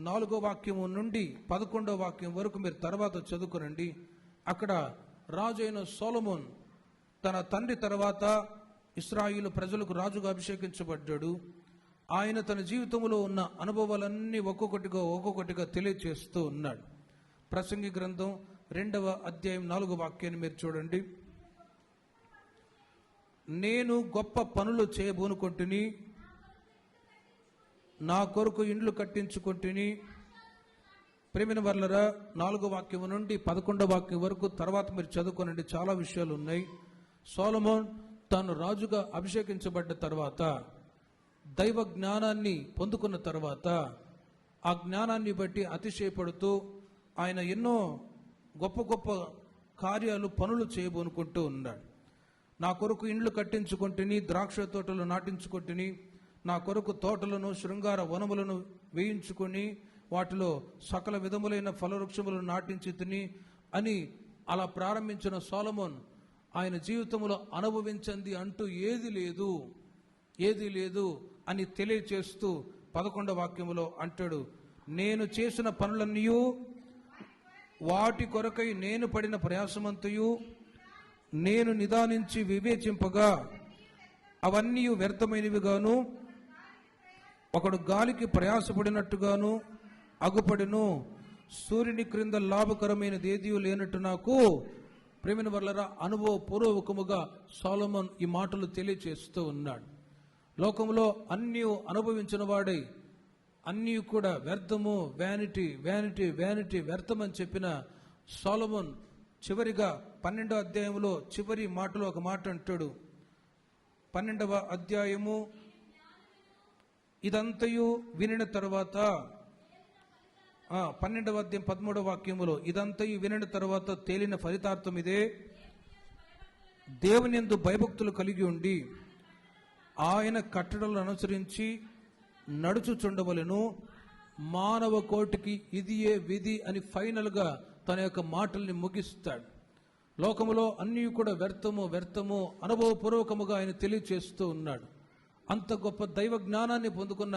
4వ వాక్యము నుండి 11వ వాక్యం వరకు మీరు తర్వాత చదువుకునండి. అక్కడ రాజు అయిన సొలొమోన్ తన తండ్రి తర్వాత ఇశ్రాయేలు ప్రజలకు రాజుగా అభిషేకించబడ్డాడు. ఆయన తన జీవితంలో ఉన్న అనుభవాలన్నీ ఒక్కొక్కటిగా తెలియచేస్తూ ఉన్నాడు. ప్రసంగి గ్రంథం 2వ అధ్యాయం 4వ వాక్యాన్ని మీరు చూడండి. నేను గొప్ప పనులు చేయబోనుకొంటిని, నా కొరకు ఇండ్లు కట్టించుకొంటిని. ప్రేమిన వర్లరా, 4వ వాక్యం నుండి 11వ వాక్యం వరకు తర్వాత మీరు చదువుకోనండి, చాలా విషయాలు ఉన్నాయి. సొలొమోన్ తాను రాజుగా అభిషేకించబడ్డ తర్వాత, దైవ జ్ఞానాన్ని పొందుకున్న తర్వాత, ఆ జ్ఞానాన్ని బట్టి అతిశయపడుతూ ఆయన ఎన్నో గొప్ప గొప్ప కార్యాలు, పనులు చేయబోనుకుంటూ ఉన్నాడు. నా కొరకు ఇండ్లు కట్టించుకుంటుని, ద్రాక్ష తోటలు నాటించుకుంటుని, నా కొరకు తోటలను, శృంగార వనములను వేయించుకొని, వాటిలో సకల విధములైన ఫలవృక్షములను నాటించి తిని అని అలా ప్రారంభించిన సొలొమోన్ ఆయన జీవితంలో అనుభవించింది అంటూ ఏది లేదు అని తెలియచేస్తూ 11వ వాక్యములో అంటాడు, నేను చేసిన పనులన్నీ, వాటి కొరకై నేను పడిన ప్రయాసమంతయు నేను నిదానించి వివేచింపగా అవన్నీ వ్యర్థమైనవిగాను, ఒకడు గాలికి ప్రయాసపడినట్టుగాను అగుపడిను, సూర్యుని క్రింద లాభకరమైనది ఏదీ లేనట్టు నాకు ప్రేమిన వర్లరా అనుభవపూర్వకముగా సొలొమోన్ ఈ మాటలు తెలియచేస్తూ ఉన్నాడు. లోకంలో అన్నీ అనుభవించిన వాడై అన్నీ కూడా వ్యర్థము, వ్యానిటీ వ్యానిటీ వ్యానిటీ వ్యర్థమని చెప్పిన సొలొమోన్ చివరిగా 12వ అధ్యాయంలో చివరి మాటలో ఒక మాట అంటాడు. 12వ అధ్యాయము ఇదంతయు వినిన తర్వాత 12వ అధ్యాయం 13వ వాక్యములో ఇదంతయు వినిన తర్వాత తేలిన ఫలితార్థం ఇదే, దేవుని యందు భయభక్తులు కలిగి ఉండి ఆయన కట్టడలను అనుసరించి నడుచుచుండవలెను, మానవ కోటికి ఇదియే విధి అని ఫైనల్గా తన యొక్క మాటల్ని ముగిస్తాడు. లోకములో అన్నీ కూడా వ్యర్థము అనుభవపూర్వకముగా ఆయన తెలియచేస్తూ ఉన్నాడు. అంత గొప్ప దైవ జ్ఞానాన్ని పొందుకున్న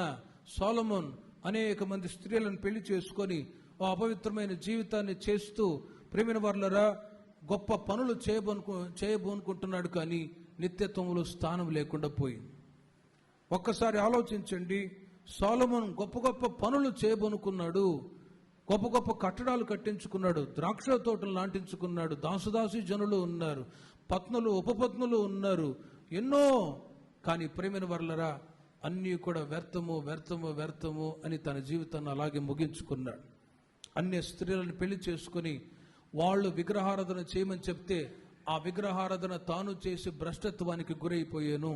సొలొమోన్ అనేక మంది స్త్రీలను పెళ్లి చేసుకొని ఆ అపవిత్రమైన జీవితాన్ని చేస్తూ ప్రేమిన వర్లరా గొప్ప పనులు చేయబోనుకుంటున్నాడు. కానీ నిత్యత్వములో స్థానం లేకుండా పోయింది. ఒక్కసారి ఆలోచించండి, సొలొమోన్ గొప్ప గొప్ప పనులు చేయబోనుకున్నాడు, గొప్ప గొప్ప కట్టడాలు కట్టించుకున్నాడు, ద్రాక్ష తోటలు నాటించుకున్నాడు, దాసుదాసి జనులు ఉన్నారు, పత్నులు ఉపపత్నులు ఉన్నారు, ఎన్నో. కానీ ప్రేమిన వర్లరా అన్నీ కూడా వ్యర్థము అని తన జీవితాన్ని అలాగే ముగించుకున్నాడు. అన్య స్త్రీలను పెళ్లి చేసుకుని వాళ్ళు విగ్రహారాధన చేయమని చెప్తే ఆ విగ్రహారాధన తాను చేసి భ్రష్టత్వానికి గురైపోయాను.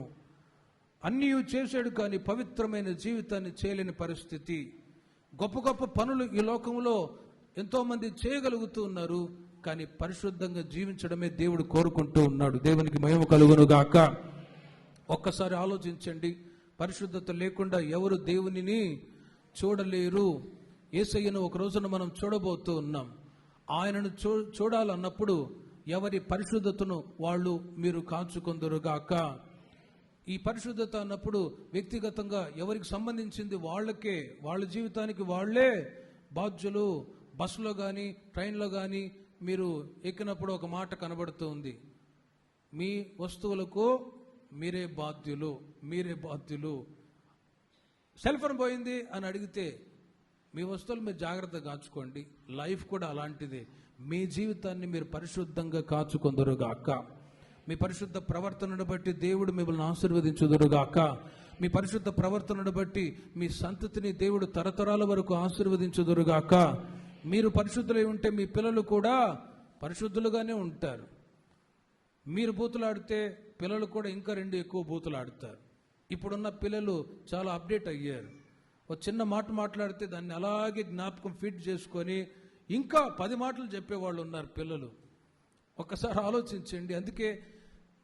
అన్నీ చేశాడు కానీ పవిత్రమైన జీవితాన్ని చేయలేని పరిస్థితి. గొప్ప గొప్ప పనులు ఈ లోకంలో ఎంతో మంది చేయగలుగుతూ ఉన్నారు, కానీ పరిశుద్ధంగా జీవించడమే దేవుడు కోరుకుంటూ ఉన్నాడు. దేవునికి మహిమ కలుగును గాక. ఒక్కసారి ఆలోచించండి, పరిశుద్ధత లేకుండా ఎవరు దేవునిని చూడలేరు. యేసయ్యను ఒక రోజున మనం చూడబోతూ ఉన్నాం. ఆయనను చూడాలన్నప్పుడు ఎవరి పరిశుద్ధతను మీరు కాచుకొందురుగాక. ఈ పరిశుద్ధత అన్నప్పుడు వ్యక్తిగతంగా ఎవరికి సంబంధించింది వాళ్ళకే, వాళ్ళ జీవితానికి వాళ్ళే బాధ్యులు. బస్సులో కానీ ట్రైన్లో కానీ మీరు ఎక్కినప్పుడు ఒక మాట కనబడుతుంది, మీ వస్తువులకు మీరే బాధ్యులు. సెల్ ఫోన్ పోయింది అని అడిగితే మీ వస్తువులు మీరు జాగ్రత్తగా కాచుకోండి. లైఫ్ కూడా అలాంటిదే. మీ జీవితాన్ని మీరు పరిశుద్ధంగా కాచుకొందురుగాక. మీ పరిశుద్ధ ప్రవర్తనను బట్టి దేవుడు మిమ్మల్ని ఆశీర్వదించుదురుగాక. మీ పరిశుద్ధ ప్రవర్తనను బట్టి మీ సంతతిని దేవుడు తరతరాల వరకు ఆశీర్వదించుదురుగాక. మీరు పరిశుద్ధులై ఉంటే మీ పిల్లలు కూడా పరిశుద్ధులుగానే ఉంటారు. మీరు బూతులాడితే పిల్లలు కూడా ఇంకా 2 ఎక్కువ బూతులాడుతారు. ఇప్పుడున్న పిల్లలు చాలా అప్డేట్ అయ్యారు. ఒక చిన్న మాట మాట్లాడితే దాన్ని అలాగే జ్ఞాపకం ఫిట్ చేసుకొని ఇంకా 10 మాటలు చెప్పేవాళ్ళు ఉన్నారు పిల్లలు. ఒక్కసారి ఆలోచించండి. అందుకే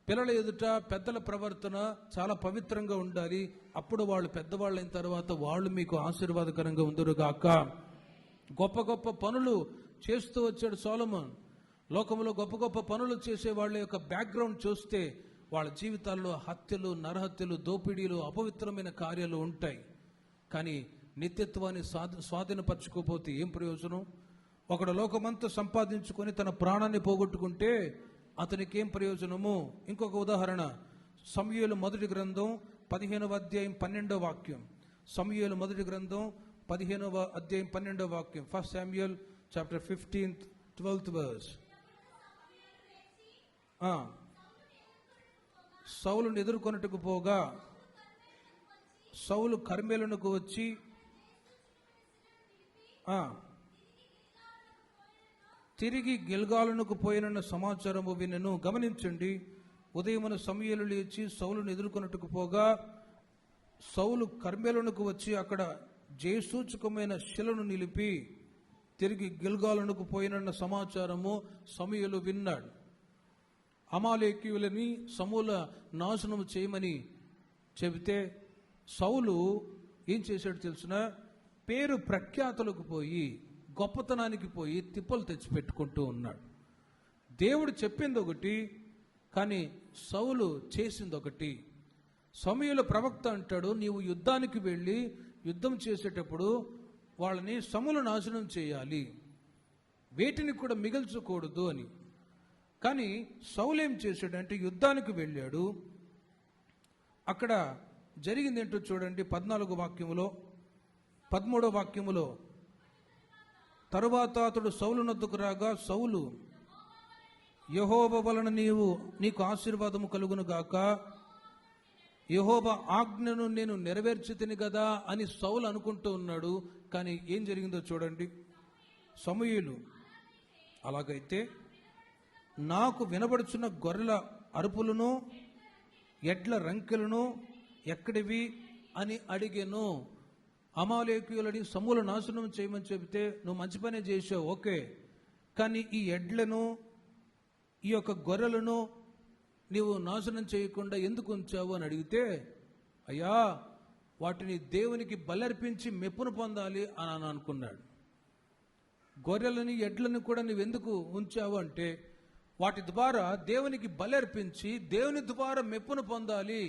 పిల్లల ఎదుట పెద్దల ప్రవర్తన చాలా పవిత్రంగా ఉండాలి. అప్పుడు వాళ్ళు పెద్దవాళ్ళైన తర్వాత వాళ్ళు మీకు ఆశీర్వాదకరంగా ఉందరుగాక. గొప్ప గొప్ప పనులు చేస్తూ వచ్చాడు సొలొమోన్. లోకంలో గొప్ప గొప్ప పనులు చేసే వాళ్ళ యొక్క బ్యాక్గ్రౌండ్ చూస్తే వాళ్ళ జీవితాల్లో హత్యలు, నరహత్యలు, దోపిడీలు, అపవిత్రమైన కార్యాలు ఉంటాయి. కానీ నిత్యత్వాన్ని స్వాధీనపరచుకోపోతే ఏం ప్రయోజనం? ఒకడు లోకమంతా సంపాదించుకొని తన ప్రాణాన్ని పోగొట్టుకుంటే అతనికి ఏం ప్రయోజనము? ఇంకొక ఉదాహరణ, సమూయేలు మొదటి గ్రంథం 15వ అధ్యాయం 12వ వాక్యం. సమూయేలు మొదటి గ్రంథం 15వ అధ్యాయం 12వ వాక్యం. 1 Samuel chapter 15 12th verse. సౌలును ఎదుర్కొనుటకు పోగా సౌలు కర్మెలునకు వచ్చి తిరిగి గిల్గాలునకు పోయిన సమాచారము వినెను. గమనించండి, ఉదయమున సమూయేలు లేచి సౌలును ఎదుర్కొనుటకు పోగా సౌలు కర్మెలునకు వచ్చి అక్కడ జయసూచకమైన శిలను నిలిపి తిరిగి గిల్గాలునకు పోయినన్న సమాచారము సమూయేలు విన్నాడు. అమాలేకీయులని సమూల నాశనం చేయమని చెబితే సౌలు ఏం చేశాడు తెలుసునా? పేరు ప్రఖ్యాతులకు పోయి, గొప్పతనానికి పోయి తిప్పలు తెచ్చిపెట్టుకుంటూ ఉన్నాడు. దేవుడు చెప్పింది ఒకటి, కానీ సౌలు చేసింది ఒకటి. సమూయేలు ప్రవక్త అంటాడు, నీవు యుద్ధానికి వెళ్ళి యుద్ధం చేసేటప్పుడు వాళ్ళని సమూల నాశనం చేయాలి, వేటిని కూడా మిగల్చకూడదు అని. కానీ సౌలు ఏం చేశాడంటే యుద్ధానికి వెళ్ళాడు. అక్కడ జరిగింది ఏంటో చూడండి. 14వ వాక్యములో 13వ వాక్యములో, తరువాత అతడు సౌలు నొద్దకు రాగా సౌలు, యెహోవా వలన నీకు ఆశీర్వాదము కలుగును గాక, యెహోవా ఆజ్ఞను నేను నెరవేర్చితిని కదా అని సౌలు అనుకుంటూ ఉన్నాడు. కానీ ఏం జరిగిందో చూడండి. సమూయేలు, అలాగైతే నాకు వినబడుచున్న గొర్రెల అరుపులను ఎడ్ల రంకెలను ఎక్కడివి అని అడిగెను. అమాలేకీయులని సమూల నాశనం చేయమని చెబితే నువ్వు మంచి పనే చేసావు, ఓకే, కానీ ఈ ఎడ్లను ఈ యొక్క గొర్రెలను నీవు నాశనం చేయకుండా ఎందుకు ఉంచావు అని అడిగితే, అయ్యా వాటిని దేవునికి బలర్పించి మెప్పును పొందాలి అని అనుకున్నాడు. గొర్రెలని ఎడ్లను కూడా నువ్వెందుకు ఉంచావు అంటే, వాటి ద్వారా దేవునికి బలర్పించి దేవుని ద్వారా మెప్పును పొందాలి.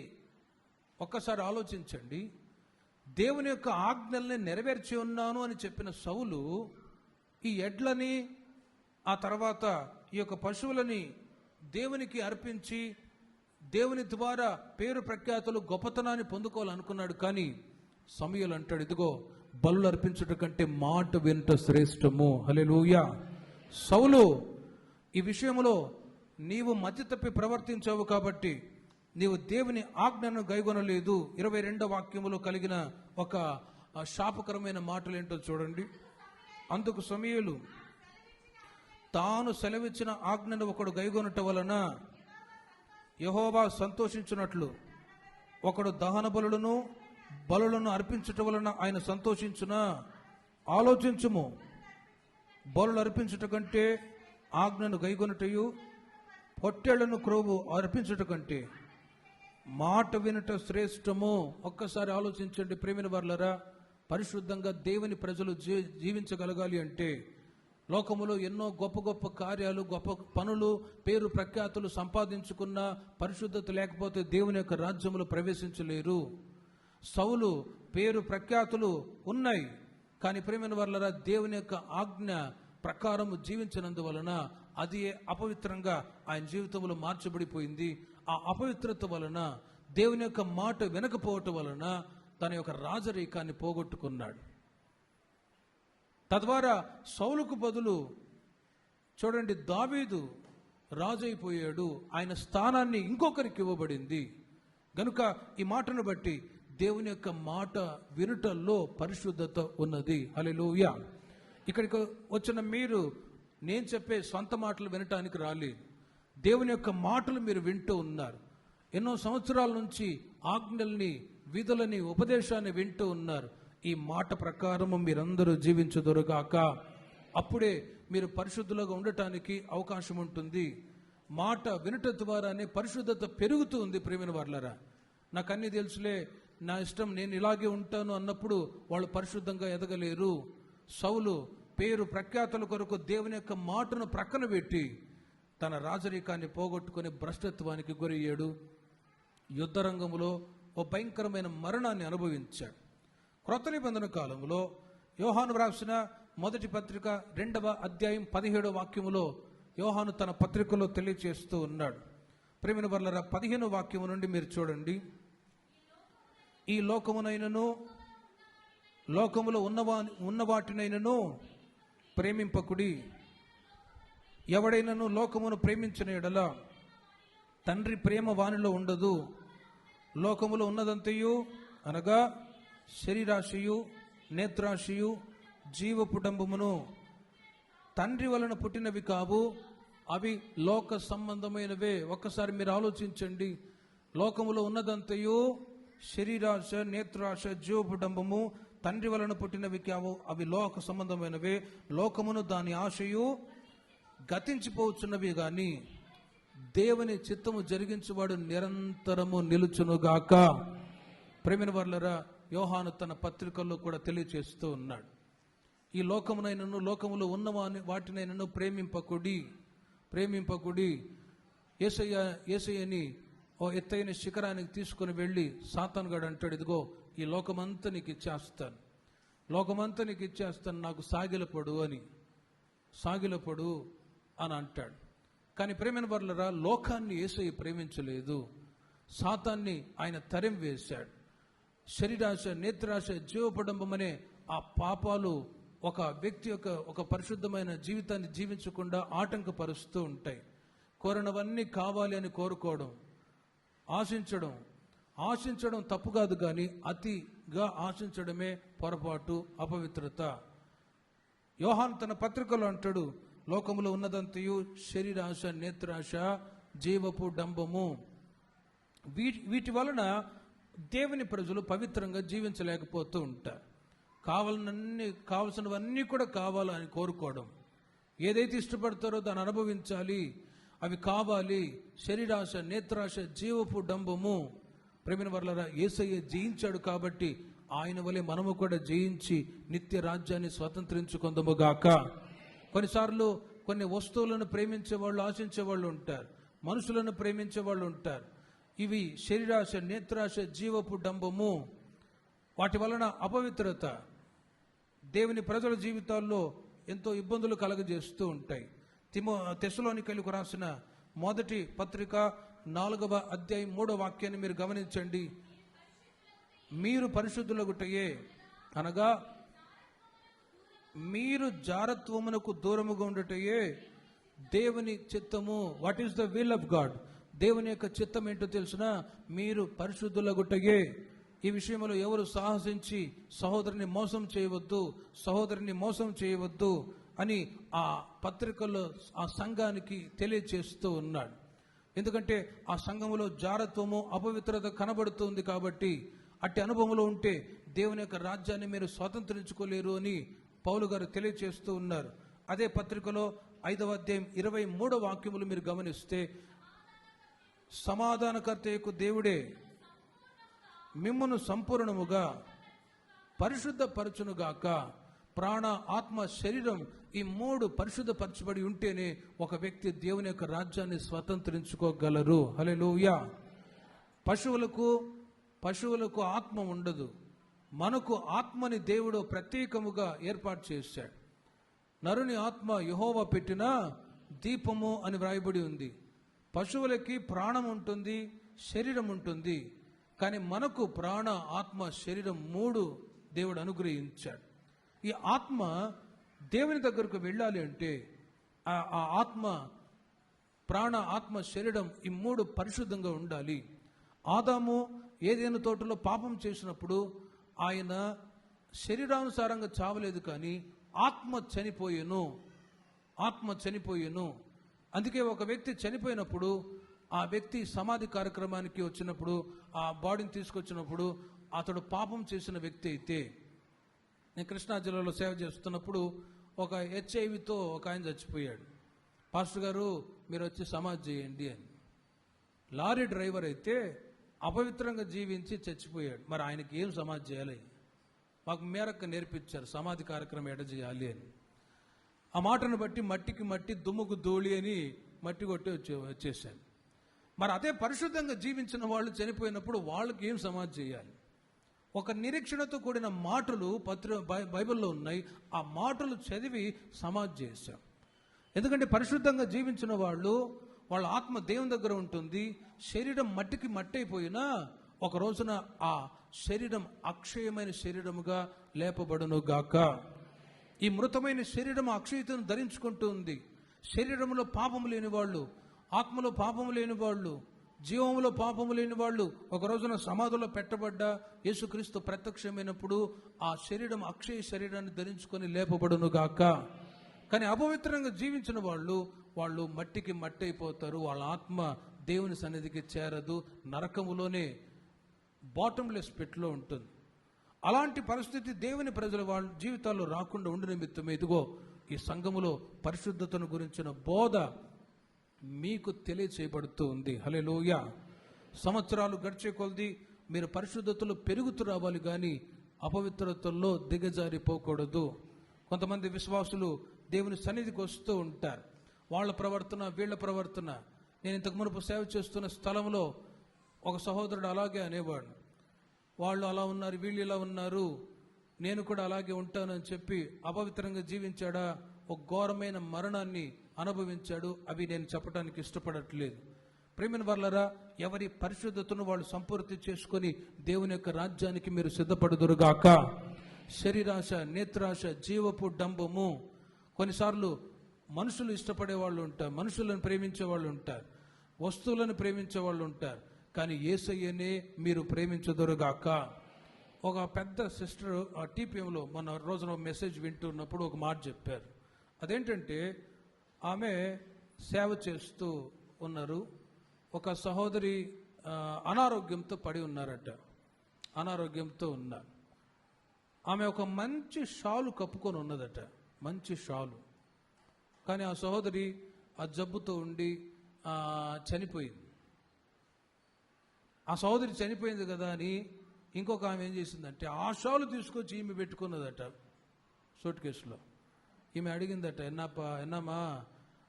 ఒక్కసారి ఆలోచించండి. దేవుని యొక్క ఆజ్ఞల్ని నెరవేర్చి ఉన్నాను అని చెప్పిన సౌలు ఈ ఎడ్లని, ఆ తర్వాత ఈ యొక్క పశువులని దేవునికి అర్పించి దేవుని ద్వారా పేరు ప్రఖ్యాతులు గొప్పతనాన్ని పొందుకోవాలనుకున్నాడు. కానీ సమూయేలు అంటాడు, ఇదిగో బలులు అర్పించుట కంటే మాట వినుట శ్రేష్టము. హల్లెలూయా. సౌలు, ఈ విషయంలో నీవు మధ్య తప్పి ప్రవర్తించావు కాబట్టి నీవు దేవుని ఆజ్ఞను గైగొనలేదు. 22వ వాక్యములో కలిగిన ఒక శాపకరమైన మాటలు ఏంటో చూడండి. అందుకు సమూయేలు, తాను సెలవిచ్చిన ఆజ్ఞను ఒకడు గైగొనుట వలన యెహోవా సంతోషించున్నట్లు ఒకడు దహన బలులను అర్పించుట వలన ఆయన సంతోషించునా? ఆలోచించుము. బలులు అర్పించుట కంటే ఆజ్ఞను గైగొనుటయు, పొట్టేళ్లను క్రోవు అర్పించుట కంటే మాట వినుట శ్రేష్టము. ఒక్కసారి ఆలోచించండి ప్రేమిన వారలారా. పరిశుద్ధంగా దేవుని ప్రజలు జీవించగలగాలి అంటే లోకములో ఎన్నో గొప్ప గొప్ప కార్యాలు, గొప్ప పనులు, పేరు ప్రఖ్యాతులు సంపాదించుకున్న పరిశుద్ధత లేకపోతే దేవుని యొక్క రాజ్యములో ప్రవేశించలేరు. సౌలు పేరు ప్రఖ్యాతులు ఉన్నాయి, కానీ ప్రేమైన వారలారా దేవుని యొక్క ఆజ్ఞ ప్రకారము జీవించినందువలన అది అపవిత్రంగా ఆయన జీవితంలో మార్చబడిపోయింది. ఆ అపవిత్రత వలన, దేవుని యొక్క మాట వినకపోవటం వలన తన యొక్క రాజరికాన్ని పోగొట్టుకున్నాడు. తద్వారా సౌలుకు బదులు చూడండి దావీదు రాజు అయిపోయాడు. ఆయన స్థానాన్ని ఇంకొకరికి ఇవ్వబడింది. గనుక ఈ మాటను బట్టి దేవుని యొక్క మాట వినుటల్లో పరిశుద్ధత ఉన్నది. హల్లెలూయా. ఇక్కడికి వచ్చిన మీరు నేను చెప్పే సొంత మాటలు వినటానికి రాలేదు. దేవుని యొక్క మాటలు మీరు వింటూ ఉన్నారు. ఎన్నో సంవత్సరాల నుంచి ఆజ్ఞల్ని, విధులని, ఉపదేశాన్ని వింటూ ఉన్నారు. ఈ మాట ప్రకారము మీరందరూ జీవించుదురుగాక. అప్పుడే మీరు పరిశుద్ధులుగా ఉండటానికి అవకాశం ఉంటుంది. మాట వినుట ద్వారానే పరిశుద్ధత పెరుగుతూ ఉంది. ప్రేమైన వారలారా, నాకు అన్నీ తెలుసులే, నా ఇష్టం, నేను ఇలాగే ఉంటాను అన్నప్పుడు వాళ్ళు పరిశుద్ధంగా ఎదగలేరు. సౌలు పేరు ప్రఖ్యాతుల కొరకు దేవుని యొక్క మాటను ప్రక్కన పెట్టి తన రాజరికాన్ని పోగొట్టుకుని భ్రష్టత్వానికి గురయ్యాడు. యుద్ధ రంగంలో ఓ భయంకరమైన మరణాన్ని అనుభవించాడు. క్రొత్త నిబంధన కాలంలో యోహాను వ్రాసిన మొదటి పత్రిక 2వ అధ్యాయం 17వ వాక్యములో యోహాను తన పత్రికలో తెలియచేస్తూ ఉన్నాడు. ప్రేమిన వర్లరా 15వ వాక్యము నుండి మీరు చూడండి. ఈ లోకమునైనను లోకములో ఉన్న వాటినైనను ప్రేమింపకుడి. ఎవడైనను లోకమును ప్రేమించిన ఎడల తండ్రి ప్రేమ వానిలో ఉండదు. లోకములో ఉన్నదంతయు అనగా శరీరాశయు, నేత్రాశయు, జీవపుడంబమును తండ్రి వలన పుట్టినవి కావు, అవి లోక సంబంధమైనవే. ఒక్కసారి మీరు ఆలోచించండి. లోకములో ఉన్నదంతయు శరీరాశ, నేత్రాశ, జీవపుడంబము తండ్రి వలన పుట్టినవి కావు, అవి లోక సంబంధమైనవే. లోకమును దాని ఆశయు గతించిపోవచ్చున్నవి గాని దేవుని చిత్తము జరిగించువాడు నిరంతరము నిలుచునుగాక. ప్రేమిన వర్లరా, యోహాను తన పత్రికల్లో కూడా తెలియచేస్తూ ఉన్నాడు, ఈ లోకమునైనను లోకములో ఉన్న వాటినైనను ప్రేమింపకుడి. యేసయ్యని ఓ ఎత్తైన శిఖరానికి తీసుకుని వెళ్ళి సాతానుగాడు అంటాడు, ఇదిగో ఈ లోకమంతా నీకు ఇచ్చేస్తాను, నాకు సాగిలపడు అని అంటాడు. కానీ ప్రేమైన వర్లరా, లోకాన్ని యేసయ్య ప్రేమించలేదు, సాతాన్ని ఆయన తరిం వేశాడు. శరీరాశ, నేత్రాశ, జీవపడంబమనే ఆ పాపాలు ఒక వ్యక్తి యొక్క ఒక పరిశుద్ధమైన జీవితాన్ని జీవించకుండా ఆటంకపరుస్తూ ఉంటాయి. కోరినవన్నీ కావాలి అని కోరుకోవడం, ఆశించడం తప్పు కాదు, కానీ అతిగా ఆశించడమే పొరపాటు, అపవిత్రత. యోహాను తన పత్రికలో అంటాడు, లోకములో ఉన్నదంతయు శరీరాశ, నేత్రాశ, జీవపు డంబము. వీటి వలన దేవుని ప్రజలు పవిత్రంగా జీవించలేకపోతూ ఉంటారు. కావలసినవన్నీ కూడా కావాలని కోరుకోవడం, ఏదైతే ఇష్టపడతారో దాన్ని అనుభవించాలి, అవి కావాలి. శరీరాశ, నేత్రాశ, జీవపు డంబము. ప్రేమిన వర్లరా, యేసయ్య జయించాడు కాబట్టి ఆయన వలె మనము కూడా జయించి నిత్య రాజ్యాన్ని స్వతంత్రించుకొందుముగాక. కొన్నిసార్లు కొన్ని వస్తువులను ప్రేమించే వాళ్ళు, ఆశించే వాళ్ళు ఉంటారు, మనుషులను ప్రేమించే వాళ్ళు ఉంటారు. ఇవి శరీరాశ, నేత్రాశ, జీవపు డంబము. వాటి వలన అపవిత్రత దేవుని ప్రజల జీవితాల్లో ఎంతో ఇబ్బందులు కలగజేస్తూ ఉంటాయి. తెస్సలోనికైలకు రాసిన మొదటి పత్రిక 4వ అధ్యాయం 3వ వాక్యాన్ని మీరు గమనించండి. మీరు పరిశుద్ధులగుటయే, అనగా మీరు జారత్వమునకు దూరముగా ఉండటయే దేవుని చిత్తము. What is the will of God? దేవుని యొక్క చిత్తం ఏంటో తెలుసునా? మీరు పరిశుద్ధులగుటయే. ఈ విషయంలో ఎవరు సాహసించి సహోదరుని మోసం చేయవద్దు అని ఆ పత్రికల్లో ఆ సంఘానికి తెలియచేస్తూ ఉన్నాడు. ఎందుకంటే ఆ సంఘములో జారత్వము, అపవిత్రత కనబడుతుంది కాబట్టి అట్టి అనుభవంలో ఉంటే దేవుని యొక్క రాజ్యాన్ని మీరు స్వతంత్రించుకోలేరు అని పౌలు గారు తెలియచేస్తూ ఉన్నారు. అదే పత్రికలో 5వ అధ్యాయం 23వ వాక్యములు మీరు గమనిస్తే, సమాధానకర్తయకు దేవుడే మిమ్మును సంపూర్ణముగా పరిశుద్ధపరచునుగాక. ప్రాణ, ఆత్మ, శరీరం ఈ 3 పరిశుద్ధపరచబడి ఉంటేనే ఒక వ్యక్తి దేవుని యొక్క రాజ్యాన్ని స్వతంత్రించుకోగలరు. హల్లెలూయా. పశువులకు ఆత్మ ఉండదు, మనకు ఆత్మని దేవుడు ప్రత్యేకముగా ఏర్పాటు చేశాడు. నరుని ఆత్మ యెహోవా పెట్టిన దీపము అని వ్రాయబడి ఉంది. పశువులకి ప్రాణం ఉంటుంది, శరీరం ఉంటుంది, కానీ మనకు ప్రాణ, ఆత్మ, శరీరం 3 దేవుడు అనుగ్రహించాడు. ఈ ఆత్మ దేవుని దగ్గరకు వెళ్ళాలి అంటే ఆ ఆత్మ, ప్రాణ, ఆత్మ, శరీరం ఈ 3 పరిశుద్ధంగా ఉండాలి. ఆదాము ఏదైనా తోటలో పాపం చేసినప్పుడు ఆయన శరీరానుసారంగా చావలేదు, కానీ ఆత్మ చనిపోయేను. అందుకే ఒక వ్యక్తి చనిపోయినప్పుడు ఆ వ్యక్తి సమాధి కార్యక్రమానికి వచ్చినప్పుడు, ఆ బాడీని తీసుకొచ్చినప్పుడు, అతడు పాపం చేసిన వ్యక్తి అయితే, నేను కృష్ణా జిల్లాలో సేవ చేస్తున్నప్పుడు ఒక హెచ్ఐవితో ఒక ఆయన చచ్చిపోయాడు. పాస్టర్ గారు మీరు వచ్చి సమాధి చేయండి అని. లారీ డ్రైవర్ అయితే అపవిత్రంగా జీవించి చచ్చిపోయాడు. మరి ఆయనకి ఏం సమాధి చేయాలి? మాకు మేరకు నేర్పించారు సమాధి కార్యక్రమం ఎట చేయాలి అని. ఆ మాటను బట్టి మట్టికి మట్టి, దుమ్ముకు ధూళి అని మట్టి కొట్టి వచ్చేసాను. మరి అదే పరిశుద్ధంగా జీవించిన వాళ్ళు చనిపోయినప్పుడు వాళ్ళకి ఏం సమాధి చేయాలి? ఒక నిరీక్షణతో కూడిన మాటలు బైబిల్లో ఉన్నాయి. ఆ మాటలు చదివి సమాధి చేశాం. ఎందుకంటే పరిశుద్ధంగా జీవించిన వాళ్ళ ఆత్మ దేవుని దగ్గర ఉంటుంది. శరీరం మట్టికి మట్టి అయిపోయినా ఒక రోజున ఆ శరీరం అక్షయమైన శరీరముగా లేపబడును గాక. ఈ మృతమైన శరీరం అక్షయతను ధరించుకుంటూ ఉంది. శరీరంలో పాపము లేని వాళ్ళు, ఆత్మలో పాపము లేని వాళ్ళు, జీవములో పాపము లేని వాళ్ళు ఒక రోజున సమాధిలో పెట్టబడ్డ యేసుక్రీస్తు ప్రత్యక్షమైనప్పుడు ఆ శరీరం అక్షయ శరీరాన్ని ధరించుకొని లేపబడును గాక. కానీ అపవిత్రంగా జీవించిన వాళ్ళు మట్టికి మట్టి అయిపోతారు. వాళ్ళ ఆత్మ దేవుని సన్నిధికి చేరదు, నరకములోనే బాటంలెస్ పిట్లో ఉంటుంది. అలాంటి పరిస్థితి దేవుని ప్రజల వాళ్ళ జీవితాల్లో రాకుండా ఉండి నిమిత్తం ఇదిగో ఈ సంఘములో పరిశుద్ధతను గురించిన బోధ మీకు తెలియచేయబడుతూ ఉంది. హల్లెలూయా. సంవత్సరాలు గడిచే కొలది మీరు పరిశుద్ధతలో పెరుగుతూ రావాలి, కానీ అపవిత్రతల్లో దిగజారిపోకూడదు. కొంతమంది విశ్వాసులు దేవుని సన్నిధికి వస్తూ ఉంటారు. వాళ్ళ ప్రవర్తన వీళ్ళ ప్రవర్తన. నేను ఇంతకు మునుపు సేవ చేస్తున్న స్థలంలో ఒక సహోదరుడు అలాగే అనేవాడు. వాళ్ళు అలా ఉన్నారు, వీళ్ళు ఇలా ఉన్నారు, నేను కూడా అలాగే ఉంటానని చెప్పి అపవిత్రంగా జీవించాడా, ఒక ఘోరమైన మరణాన్ని అనుభవించాడు. అవి నేను చెప్పడానికి ఇష్టపడట్లేదు. ప్రేమైన వాళ్ళరా, ఎవరి పరిశుద్ధతను వాళ్ళు సంపూర్తి చేసుకొని దేవుని యొక్క రాజ్యానికి మీరు సిద్ధపడుదురుగాక. శరీరాశ, నేత్రాశ, జీవపు డంబము. కొన్నిసార్లు మనుషులు ఇష్టపడే వాళ్ళు ఉంటారు, మనుషులను ప్రేమించే వాళ్ళు ఉంటారు, వస్తువులను ప్రేమించే వాళ్ళు ఉంటారు, కానీ యేసయ్యనే మీరు ప్రేమించదురుగాక. ఒక పెద్ద సిస్టర్ ఆ టీపీఎంలో మన రోజున మెసేజ్ వింటున్నప్పుడు ఒక మాట చెప్పారు. అదేంటంటే, ఆమె సేవ చేస్తూ ఉన్నారు. ఒక సహోదరి అనారోగ్యంతో పడి ఉన్నారట. అనారోగ్యంతో ఉన్నారు. ఆమె ఒక మంచి షాలు కప్పుకొని ఉన్నదట, మంచి షాలు. కానీ ఆ సహోదరి ఆ జబ్బుతో ఉండి చనిపోయింది. ఆ సహోదరి చనిపోయింది కదా అని ఇంకొక ఆమె ఏం చేసిందంటే ఆ షాలు తీసుకొచ్చి ఈమె పెట్టుకున్నదట సూట్ కేసులో. ఈమె అడిగిందట, ఎన్నమ్మా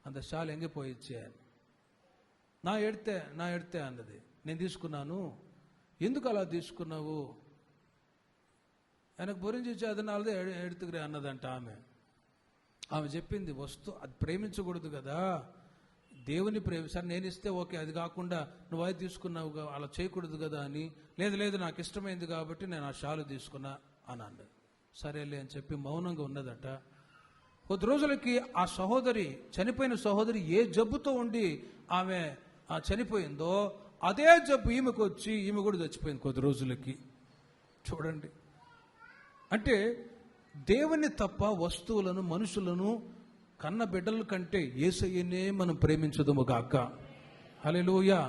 అంత షాలు ఎంగే పోయిచ్చే అని. నా ఎడితే అన్నది. నేను తీసుకున్నాను. ఎందుకు అలా తీసుకున్నావు? ఆయనకు బొరించి అదనాలదే ఎడుతుకురే అన్నదంట ఆమె. ఆమె చెప్పింది, అది ప్రేమించకూడదు కదా, దేవుని సరే నేను ఇస్తే ఓకే, అది కాకుండా నువ్వు అది తీసుకున్నావు అలా చేయకూడదు కదా అని. లేదు నాకు ఇష్టమైంది కాబట్టి నేను ఆ షాలు తీసుకున్నా అని అన్నది. సరేలే అని చెప్పి మౌనంగా ఉన్నదట. కొద్ది రోజులకి ఆ సహోదరి, చనిపోయిన సహోదరి ఏ జబ్బుతో ఉండి ఆమె చనిపోయిందో అదే జబ్బు ఈమెకు వచ్చి ఈమె కూడా చచ్చిపోయింది కొద్ది రోజులకి. చూడండి, అంటే దేవుని తప్ప వస్తువులను, మనుషులను, కన్న బిడ్డల కంటే యేసయ్యనే మనం ప్రేమించదుము గాక. హల్లెలూయా.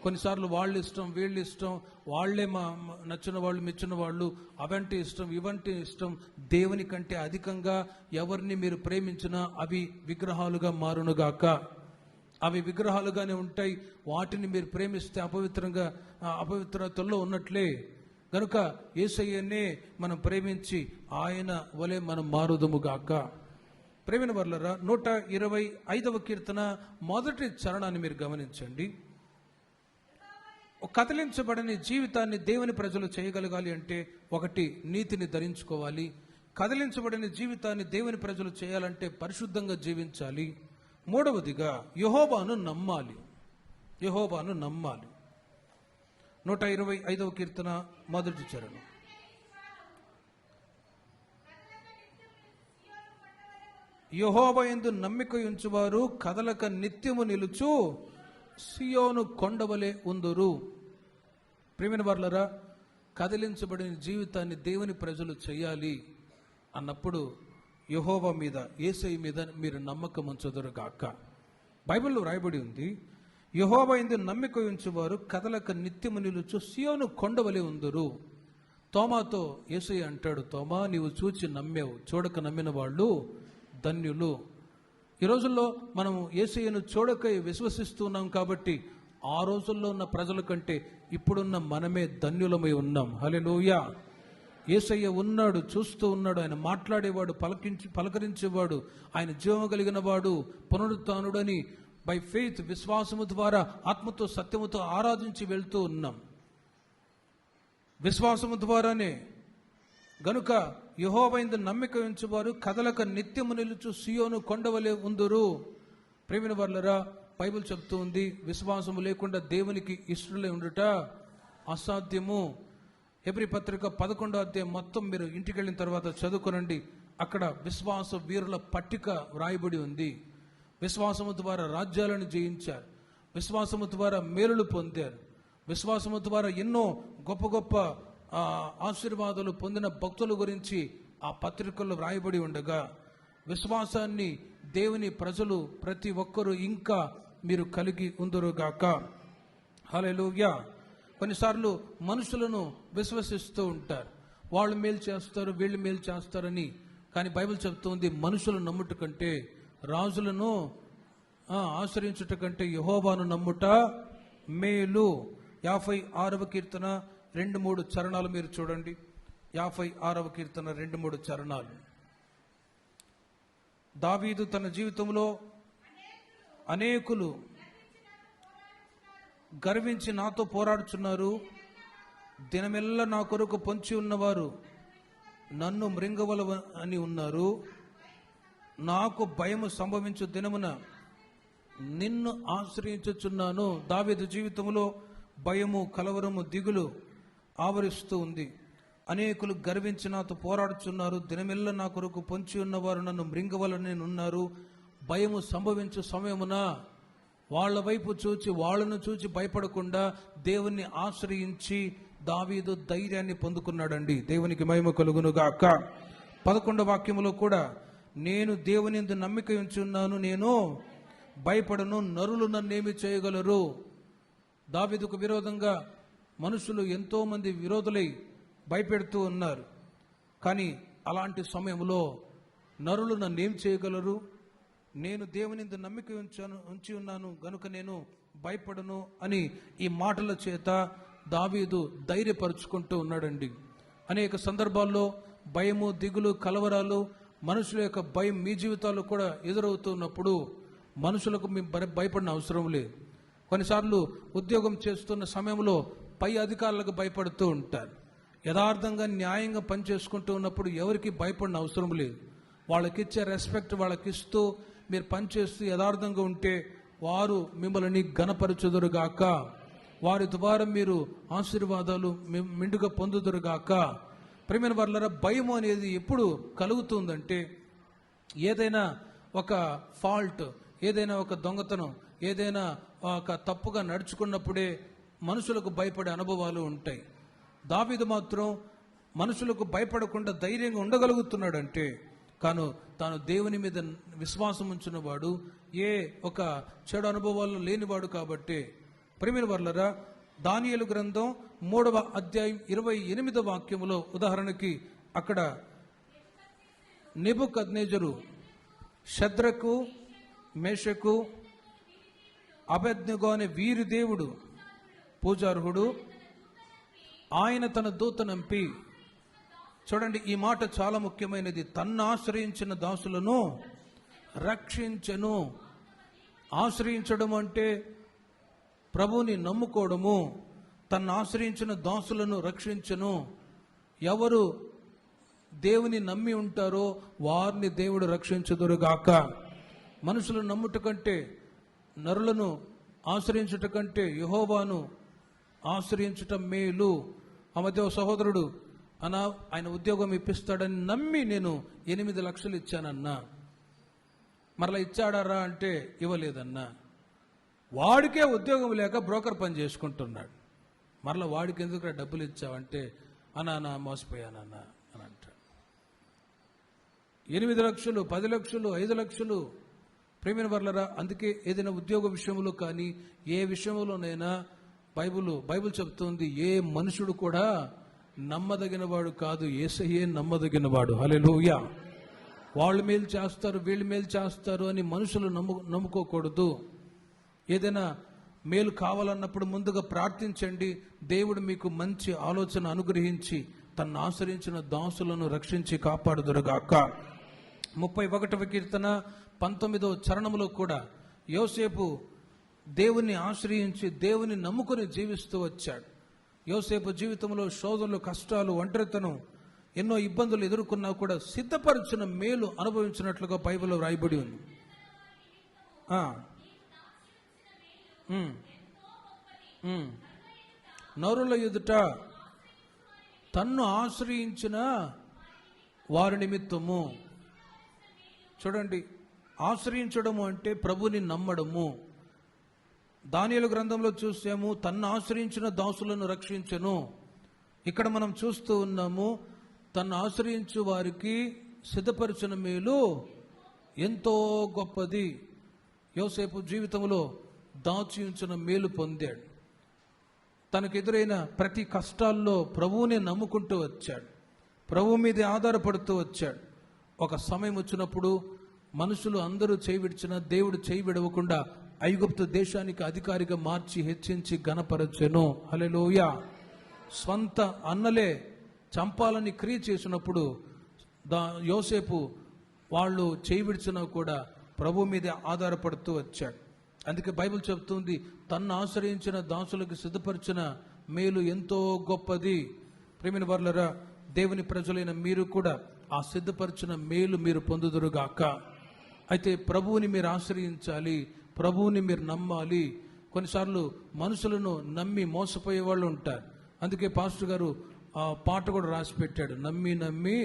కొన్నిసార్లు వాళ్ళు ఇష్టం, వీళ్ళు ఇష్టం, వాళ్లే నచ్చిన వాళ్ళు, మెచ్చిన వాళ్ళు, అవంటే ఇష్టం, ఇవంటే ఇష్టం. దేవుని కంటే అధికంగా ఎవరిని మీరు ప్రేమించినా అవి విగ్రహాలుగా మారునుగాక. అవి విగ్రహాలుగానే ఉంటాయి. వాటిని మీరు ప్రేమిస్తే అపవిత్రతల్లో ఉన్నట్లే. కనుక యేసయ్యనే మనం ప్రేమించి ఆయన వలె మనం మారుదుముగాక. ప్రేమిన వర్లరా, 125వ కీర్తన మొదటి చరణాన్ని మీరు గమనించండి. కదిలించబడని జీవితాన్ని దేవుని ప్రజలు చేయగలగాలి అంటే, ఒకటి నీతిని ధరించుకోవాలి. కదిలించబడిన జీవితాన్ని దేవుని ప్రజలు చేయాలంటే పరిశుద్ధంగా జీవించాలి. మూడవదిగా యెహోవాను నమ్మాలి. 125వ కీర్తన మొదటి చరణం. యెహోవా యందు నమ్మిక ఉంచువారు కదలక నిత్యము నిలుచు సియోను కొండవలే ఉందురు. ప్రియమైన వారలారా, కదిలించబడిన జీవితాన్ని దేవుని ప్రజలు చేయాలి అన్నప్పుడు యెహోవా మీద, యేసయ్య మీద మీరు నమ్మకం ఉంచుదురుగాక. బైబిల్లో రాయబడి ఉంది, యెహోవా యందు నమ్మిక ఉంచువారు కదలక నిత్యము నిలుచు సియోను కొండవలే ఉందురు. తోమాతో యేసయ్య అంటాడు, తోమా నీవు చూచి నమ్మావు, చూడక నమ్మిన వాళ్ళు ధన్యులు. ఈ రోజుల్లో మనం యేసయ్యను చూడక విశ్వసిస్తున్నాం కాబట్టి ఆ రోజుల్లో ఉన్న ప్రజల కంటే ఇప్పుడున్న మనమే ధన్యులమై ఉన్నాం. హల్లెలూయా. యేసయ్య ఉన్నాడు, చూస్తూ ఉన్నాడు. ఆయన మాట్లాడేవాడు, పలకరించేవాడు, ఆయన జీవము కలిగిన వాడు, పునరుత్థానుడని బై ఫెయిత్, విశ్వాసము ద్వారా ఆత్మతో సత్యముతో ఆరాధించి వెళ్తూ ఉన్నాం. విశ్వాసము ద్వారానే. గనుక యెహోవా యందు నమ్మిక ఉంచువారు కదలక నిత్యము నిలుచు సియోను కొండవలే ఉందురు. ప్రియమైన వారలారా, బైబిల్ చెప్తూ ఉంది, విశ్వాసము లేకుండా దేవునికి ఇష్టలై ఉండుట అసాధ్యము. హెబ్రీ పత్రిక 11వ అధ్యాయం మొత్తం మీరు ఇంటికి వెళ్ళిన తర్వాత చదువుకోనండి. అక్కడ విశ్వాస వీరుల పట్టిక వ్రాయబడి ఉంది. విశ్వాసము ద్వారా రాజ్యాలను జయించారు, విశ్వాసము ద్వారా మేలులు పొందారు, విశ్వాసము ద్వారా ఎన్నో గొప్ప గొప్ప ఆశీర్వాదాలు పొందిన భక్తుల గురించి ఆ పత్రికల్లో వ్రాయబడి ఉండగా, విశ్వాసాన్ని దేవుని ప్రజలు ప్రతి ఒక్కరూ ఇంకా మీరు కలిగి ఉందురుగాక. హల్లెలూయా. కొన్నిసార్లు మనుషులను విశ్వసిస్తూ ఉంటారు, వాళ్ళు మేలు చేస్తారు, వీళ్ళు మేలు చేస్తారని. కానీ బైబిల్ చెప్తుంది, మనుషులు నమ్ముట కంటే, రాజులను ఆశ్రయించుట కంటే యెహోవాను నమ్ముట మేలు. 56వ కీర్తన 2-3 చరణాలు మీరు చూడండి. 56వ కీర్తన 2-3 చరణాలు. దావీదు తన జీవితంలో అనేకులు గర్వించి నాతో పోరాడుచున్నారు, దినమెల్లా నా కొరకు పొంచి ఉన్నవారు నన్ను మృంగవల అని ఉన్నారు. నాకు భయము సంభవించు దినమున నిన్ను ఆశ్రయించుచున్నాను. దావీదు జీవితంలో భయము, కలవరము, దిగులు ఆవరిస్తూ ఉంది. అనేకులు గర్వించి నాతో పోరాడుచున్నారు, దినమెల్ల నా కొరకు పొంచి ఉన్నవారు నన్ను మృంగవలని ఉన్నారు. భయము సంభవించు సమయమున వాళ్ళ వైపు చూచి, వాళ్ళను చూచి భయపడకుండా దేవుణ్ణి ఆశ్రయించి దావీదు ధైర్యాన్ని పొందుకున్నాడండి. దేవునికి మహిమ కలుగునుగాక. 11వ వాక్యములో కూడా, నేను దేవుని యందు నమ్మిక ఉంచున్నాను, నేను భయపడను, నరులు నన్నేమి చేయగలరు. దావీదుకు విరోధంగా మనుషులు ఎంతో మంది విరోధులై భయపెడుతూ ఉన్నారు. కానీ అలాంటి సమయంలో నరులు నన్నేం చేయగలరు, నేను దేవుని యందు నమ్మిక ఉంచి ఉన్నాను గనుక నేను భయపడను అని ఈ మాటల చేత దావీదు ధైర్యపరుచుకుంటూ ఉన్నాడండి. అనేక సందర్భాల్లో భయము, దిగులు, కలవరాలు, మనుషుల యొక్క భయం మీ జీవితాల్లో కూడా ఎదురవుతున్నప్పుడు మనుషులకు మేము భయపడిన అవసరం లేదు. కొన్నిసార్లు ఉద్యోగం చేస్తున్న సమయంలో పై అధికారులకు భయపడుతూ ఉంటారు. యథార్థంగా న్యాయంగా పనిచేసుకుంటూ ఉన్నప్పుడు ఎవరికి భయపడిన అవసరం లేదు. వాళ్ళకి ఇచ్చే రెస్పెక్ట్ వాళ్ళకి ఇస్తూ మీరు పనిచేస్తూ యథార్థంగా ఉంటే వారు మిమ్మల్ని ఘనపరచుదురుగాక, వారి ద్వారా మీరు ఆశీర్వాదాలు మెండుగా పొందుదురుగాక. ప్రియమైన వారలారా, భయం అనేది ఎప్పుడు కలుగుతుందంటే, ఏదైనా ఒక ఫాల్ట్, ఏదైనా ఒక దొంగతనం, ఏదైనా ఒక తప్పుగా నడుచుకున్నప్పుడే మనుషులకు భయపడే అనుభవాలు ఉంటాయి. దావీదు మాత్రం మనుషులకు భయపడకుండా ధైర్యంగా ఉండగలుగుతున్నాడంటే తాను దేవుని మీద విశ్వాసం ఉంచినవాడు, ఏ ఒక చెడు అనుభవాల్లో లేనివాడు కాబట్టి. ప్రియమైన వారలారా, దానియేలు గ్రంథం 3వ అధ్యాయం 28వ వాక్యములో ఉదాహరణకి అక్కడ నెబుకద్నెజరు షద్రకు, మేషకు, అబేద్నెగో అనే వీరి దేవుడు పూజార్హుడు, ఆయన తన దూతనంపి, చూడండి ఈ మాట చాలా ముఖ్యమైనది, తన్ను ఆశ్రయించిన దాసులను రక్షించెను. ఆశ్రయించడం అంటే ప్రభువుని నమ్ముకోవడము. తన్ను ఆశ్రయించిన దాసులను రక్షించెను. ఎవరు దేవుని నమ్మి ఉంటారో వారిని దేవుడు రక్షించుదురుగాక. మనుషులు నమ్ముట కంటే, నరులను ఆశ్రయించుట కంటే యెహోవాను ఆశ్రయించటం మేలు. ఆ మధ్య సహోదరుడు ఆయన ఉద్యోగం ఇప్పిస్తాడని నమ్మి నేను 8 లక్షలు ఇచ్చానన్నా, మరలా ఇచ్చాడారా అంటే ఇవ్వలేదన్నా. వాడికే ఉద్యోగం లేక బ్రోకర్ పని చేసుకుంటున్నాడు, మరలా వాడికి ఎందుకు డబ్బులు ఇచ్చావంటే అన్నా మోసపోయానన్నా అని అంటాడు. 8 లక్షలు, 10 లక్షలు, 5 లక్షలు. ప్రేమైన వర్లరా, అందుకే ఏదైనా ఉద్యోగ విషయంలో కానీ ఏ విషయంలోనైనా బైబిల్ చెప్తుంది, ఏ మనుషుడు కూడా నమ్మదగినవాడు కాదు, యేసయ్యే నమ్మదగినవాడు. హల్లెలూయా. వాళ్ళు మేలు చేస్తారు, వీళ్ళు మేలు చేస్తారు అని మనుషులు నమ్ముకోకూడదు. ఏదైనా మేలు కావాలన్నప్పుడు ముందుగా ప్రార్థించండి. దేవుడు మీకు మంచి ఆలోచన అనుగ్రహించి తన్ను ఆశ్రయించిన దాసులను రక్షించి కాపాడుదురుగాక. 31వ కీర్తన 19వ చరణంలో కూడా యోసేపు దేవుని ఆశ్రయించి దేవుని నమ్ముకొని జీవిస్తూ వచ్చాడు. యోసేపు జీవితంలో శోధనలు, కష్టాలు, ఒంటరితనం, ఎన్నో ఇబ్బందులు ఎదుర్కొన్నా కూడా సిద్ధపరిచిన మేలు అనుభవించినట్లుగా బైబిల్లో రాయబడి ఉంది. నరుల ఎదుట తన్ను ఆశ్రయించిన వారి నిమిత్తము. చూడండి, ఆశ్రయించడము అంటే ప్రభుని నమ్మడము. దానియేలు గ్రంథంలో చూసాము, తన్ను ఆశ్రయించిన దాసులను రక్షించెను. ఇక్కడ మనం చూస్తూ ఉన్నాము, తన్ను ఆశ్రయించు వారికి సిద్ధపరిచిన మేలు ఎంతో గొప్పది. యోసేపు జీవితంలో దాచి ఉంచిన మేలు పొందాడు. తనకు ఎదురైన ప్రతి కష్టాల్లో ప్రభువునే నమ్ముకుంటూ వచ్చాడు. ప్రభువు మీదే ఆధారపడుతూ వచ్చాడు. ఒక సమయం వచ్చినప్పుడు మనుషులు అందరూ చేయి విడిచిన దేవుడు చేయి విడవకుండా ఐగుప్తు దేశానికి అధికారిగా మార్చి హెచ్చించి ఘనపరచెను. హల్లెలూయా. స్వంత అన్నలే చంపాలని క్రియ చేసినప్పుడు యోసేపు వాళ్ళు చేయి విడిచినా కూడా ప్రభు మీద ఆధారపడుతూ వచ్చాడు. అందుకే బైబిల్ చెప్తుంది, తన్ను ఆశ్రయించిన దాసులకు సిద్ధపరిచిన మేలు ఎంతో గొప్పది. ప్రియమైన వారలారా, దేవుని ప్రజలైన మీరు కూడా ఆ సిద్ధపరిచిన మేలు మీరు పొందుదురుగాక. అయితే ప్రభువుని మీరు ఆశ్రయించాలి, ప్రభువుని మీరు నమ్మాలి. కొన్నిసార్లు మనుషులను నమ్మి మోసపోయే వాళ్ళు ఉంటారు. అందుకే పాస్టర్ గారు ఆ పాట కూడా రాసి పెట్టాడు, నమ్మి నమ్మి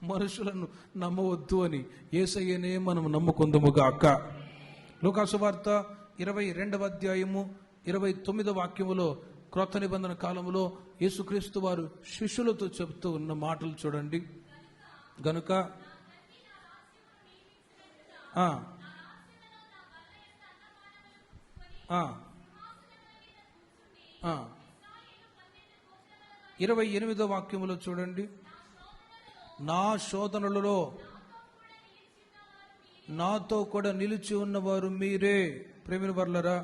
మనుషులను నమ్మవద్దు అని. యేసయ్యనే మనం నమ్ముకుందుముగాక. లూకాసు వార్త 22వ అధ్యాయము 29వ వాక్యములో క్రొత్త నిబంధన కాలంలో యేసుక్రీస్తు వారు శిష్యులతో చెబుతూ ఉన్న మాటలు చూడండి. గనుక 28వ వాక్యములో చూడండి, నా శోధనలలో నాతో కూడా నిలిచి ఉన్నవారు మీరే. ప్రేమిన వర్లరా,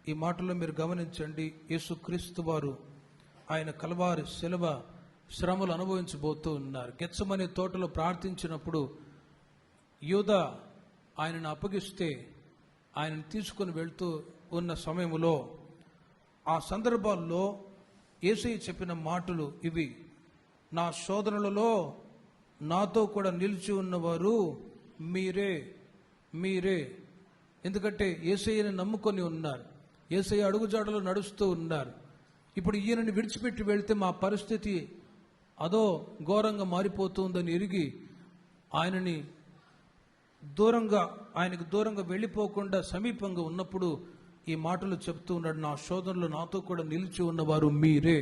ఈ మాటలో మీరు గమనించండి. యేసుక్రీస్తు వారు ఆయన కల్వారి శిలువ శ్రమలు అనుభవించబోతూ ఉన్నారు. గెత్సెమనే తోటలో ప్రార్థించినప్పుడు యూదా ఆయనను అప్పగిస్తే ఆయనను తీసుకుని వెళ్తూ ఉన్న సమయంలో ఆ సందర్భాల్లో యేసయ్య చెప్పిన మాటలు ఇవి, నా శోధనలలో నాతో కూడా నిలిచి ఉన్నవారు మీరే. మీరే ఎందుకంటే యేసయ్యని నమ్ముకొని ఉన్నారు, యేసయ్య అడుగుజాడలో నడుస్తూ ఉన్నారు. ఇప్పుడు ఈయనని విడిచిపెట్టి వెళ్తే మా పరిస్థితి అదో ఘోరంగా మారిపోతుందని ఎరిగి ఆయనకు దూరంగా వెళ్ళిపోకుండా సమీపంగా ఉన్నప్పుడు ఈ మాటలు చెప్తూ ఉన్నాడు, నా శోధనలో నాతో కూడా నిలిచి ఉన్నవారు మీరే.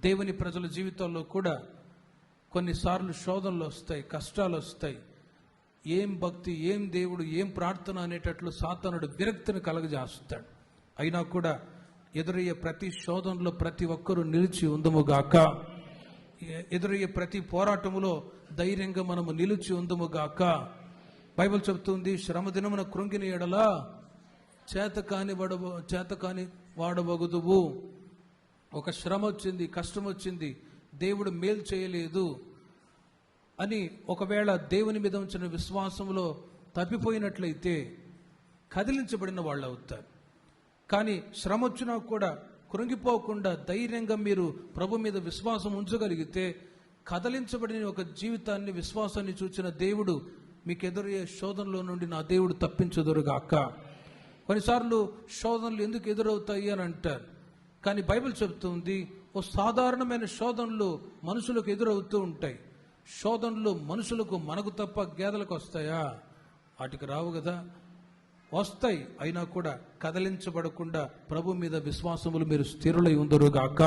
దేవుని ప్రజల జీవితాల్లో కూడా కొన్నిసార్లు శోధనలు వస్తాయి, కష్టాలు వస్తాయి. ఏం భక్తి, ఏం దేవుడు, ఏం ప్రార్థన అనేటట్లు సాతానుడు విరక్తిని కలగజేస్తాడు. అయినా కూడా ఎదురయ్యే ప్రతి శోధనలో ప్రతి ఒక్కరూ నిలిచి ఉందుముగాక. ఎదురయ్యే ప్రతి పోరాటములో ధైర్యంగా మనము నిలిచి ఉందుముగాక. బైబిల్ చెబుతుంది, శ్రమ దినమున కృంగిన ఎడల చేతకాని వాడవగుదువు. ఒక శ్రమ వచ్చింది, కష్టం వచ్చింది, దేవుడు మేలు చేయలేదు అని ఒకవేళ దేవుని మీద ఉంచిన విశ్వాసంలో తప్పిపోయినట్లయితే కదిలించబడిన వాళ్ళు అవుతారు. కానీ శ్రమ వచ్చినా కూడా కృంగిపోకుండా ధైర్యంగా మీరు ప్రభు మీద విశ్వాసం ఉంచగలిగితే కదలించబడిన ఒక జీవితాన్ని, విశ్వాసాన్ని చూచిన దేవుడు మీకు ఎదురయ్యే శోధనలో నుండి నా దేవుడు తప్పించుదురుగాక. కొన్నిసార్లు శోధనలు ఎందుకు ఎదురవుతాయి అని అంటారు, కానీ బైబిల్ చెబుతుంది ఓ సాధారణమైన శోధనలు మనుషులకు ఎదురవుతూ ఉంటాయి. శోధనలు మనుషులకు, మనకు తప్ప గేదెలకు వస్తాయా? వాటికి రావు కదా. వస్తాయి, అయినా కూడా కదలించబడకుండా ప్రభు మీద విశ్వాసములు మీరు స్థిరులై ఉందరుగాక.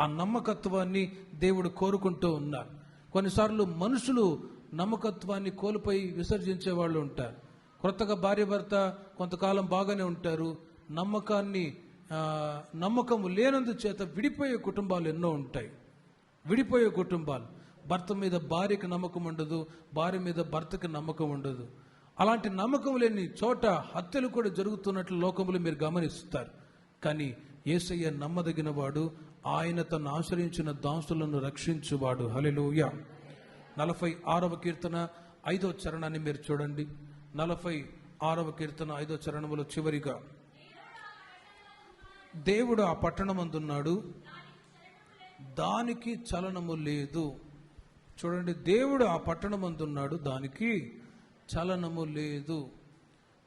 ఆ నమ్మకత్వాన్ని దేవుడు కోరుకుంటూ ఉన్నారు. కొన్నిసార్లు మనుషులు నమ్మకత్వాన్ని కోల్పోయి విసర్జించే వాళ్ళు ఉంటారు. కొత్తగా భార్య భర్త కొంతకాలం బాగానే ఉంటారు, నమ్మకము లేనందు చేత విడిపోయే కుటుంబాలు ఎన్నో ఉంటాయి. విడిపోయే కుటుంబాలు, భర్త మీద భార్యకి నమ్మకం ఉండదు, భార్య మీద భర్తకి నమ్మకం ఉండదు. అలాంటి నమ్మకం లేని చోట హత్యలు కూడా జరుగుతున్నట్లు లోకములు మీరు గమనిస్తారు. కానీ యేసయ్య నమ్మదగిన వాడు, ఆయన తను ఆశ్రయించిన దాసులను రక్షించువాడు. హల్లెలూయా. 46వ కీర్తన 5వ చరణాన్ని మీరు చూడండి. 46వ కీర్తన 5వ చరణములో చివరిగా, దేవుడు ఆ పట్టణమందున్నాడు, దానికి చలనము లేదు. చూడండి, దేవుడు ఆ పట్టణమందున్నాడు, దానికి చలనము లేదు.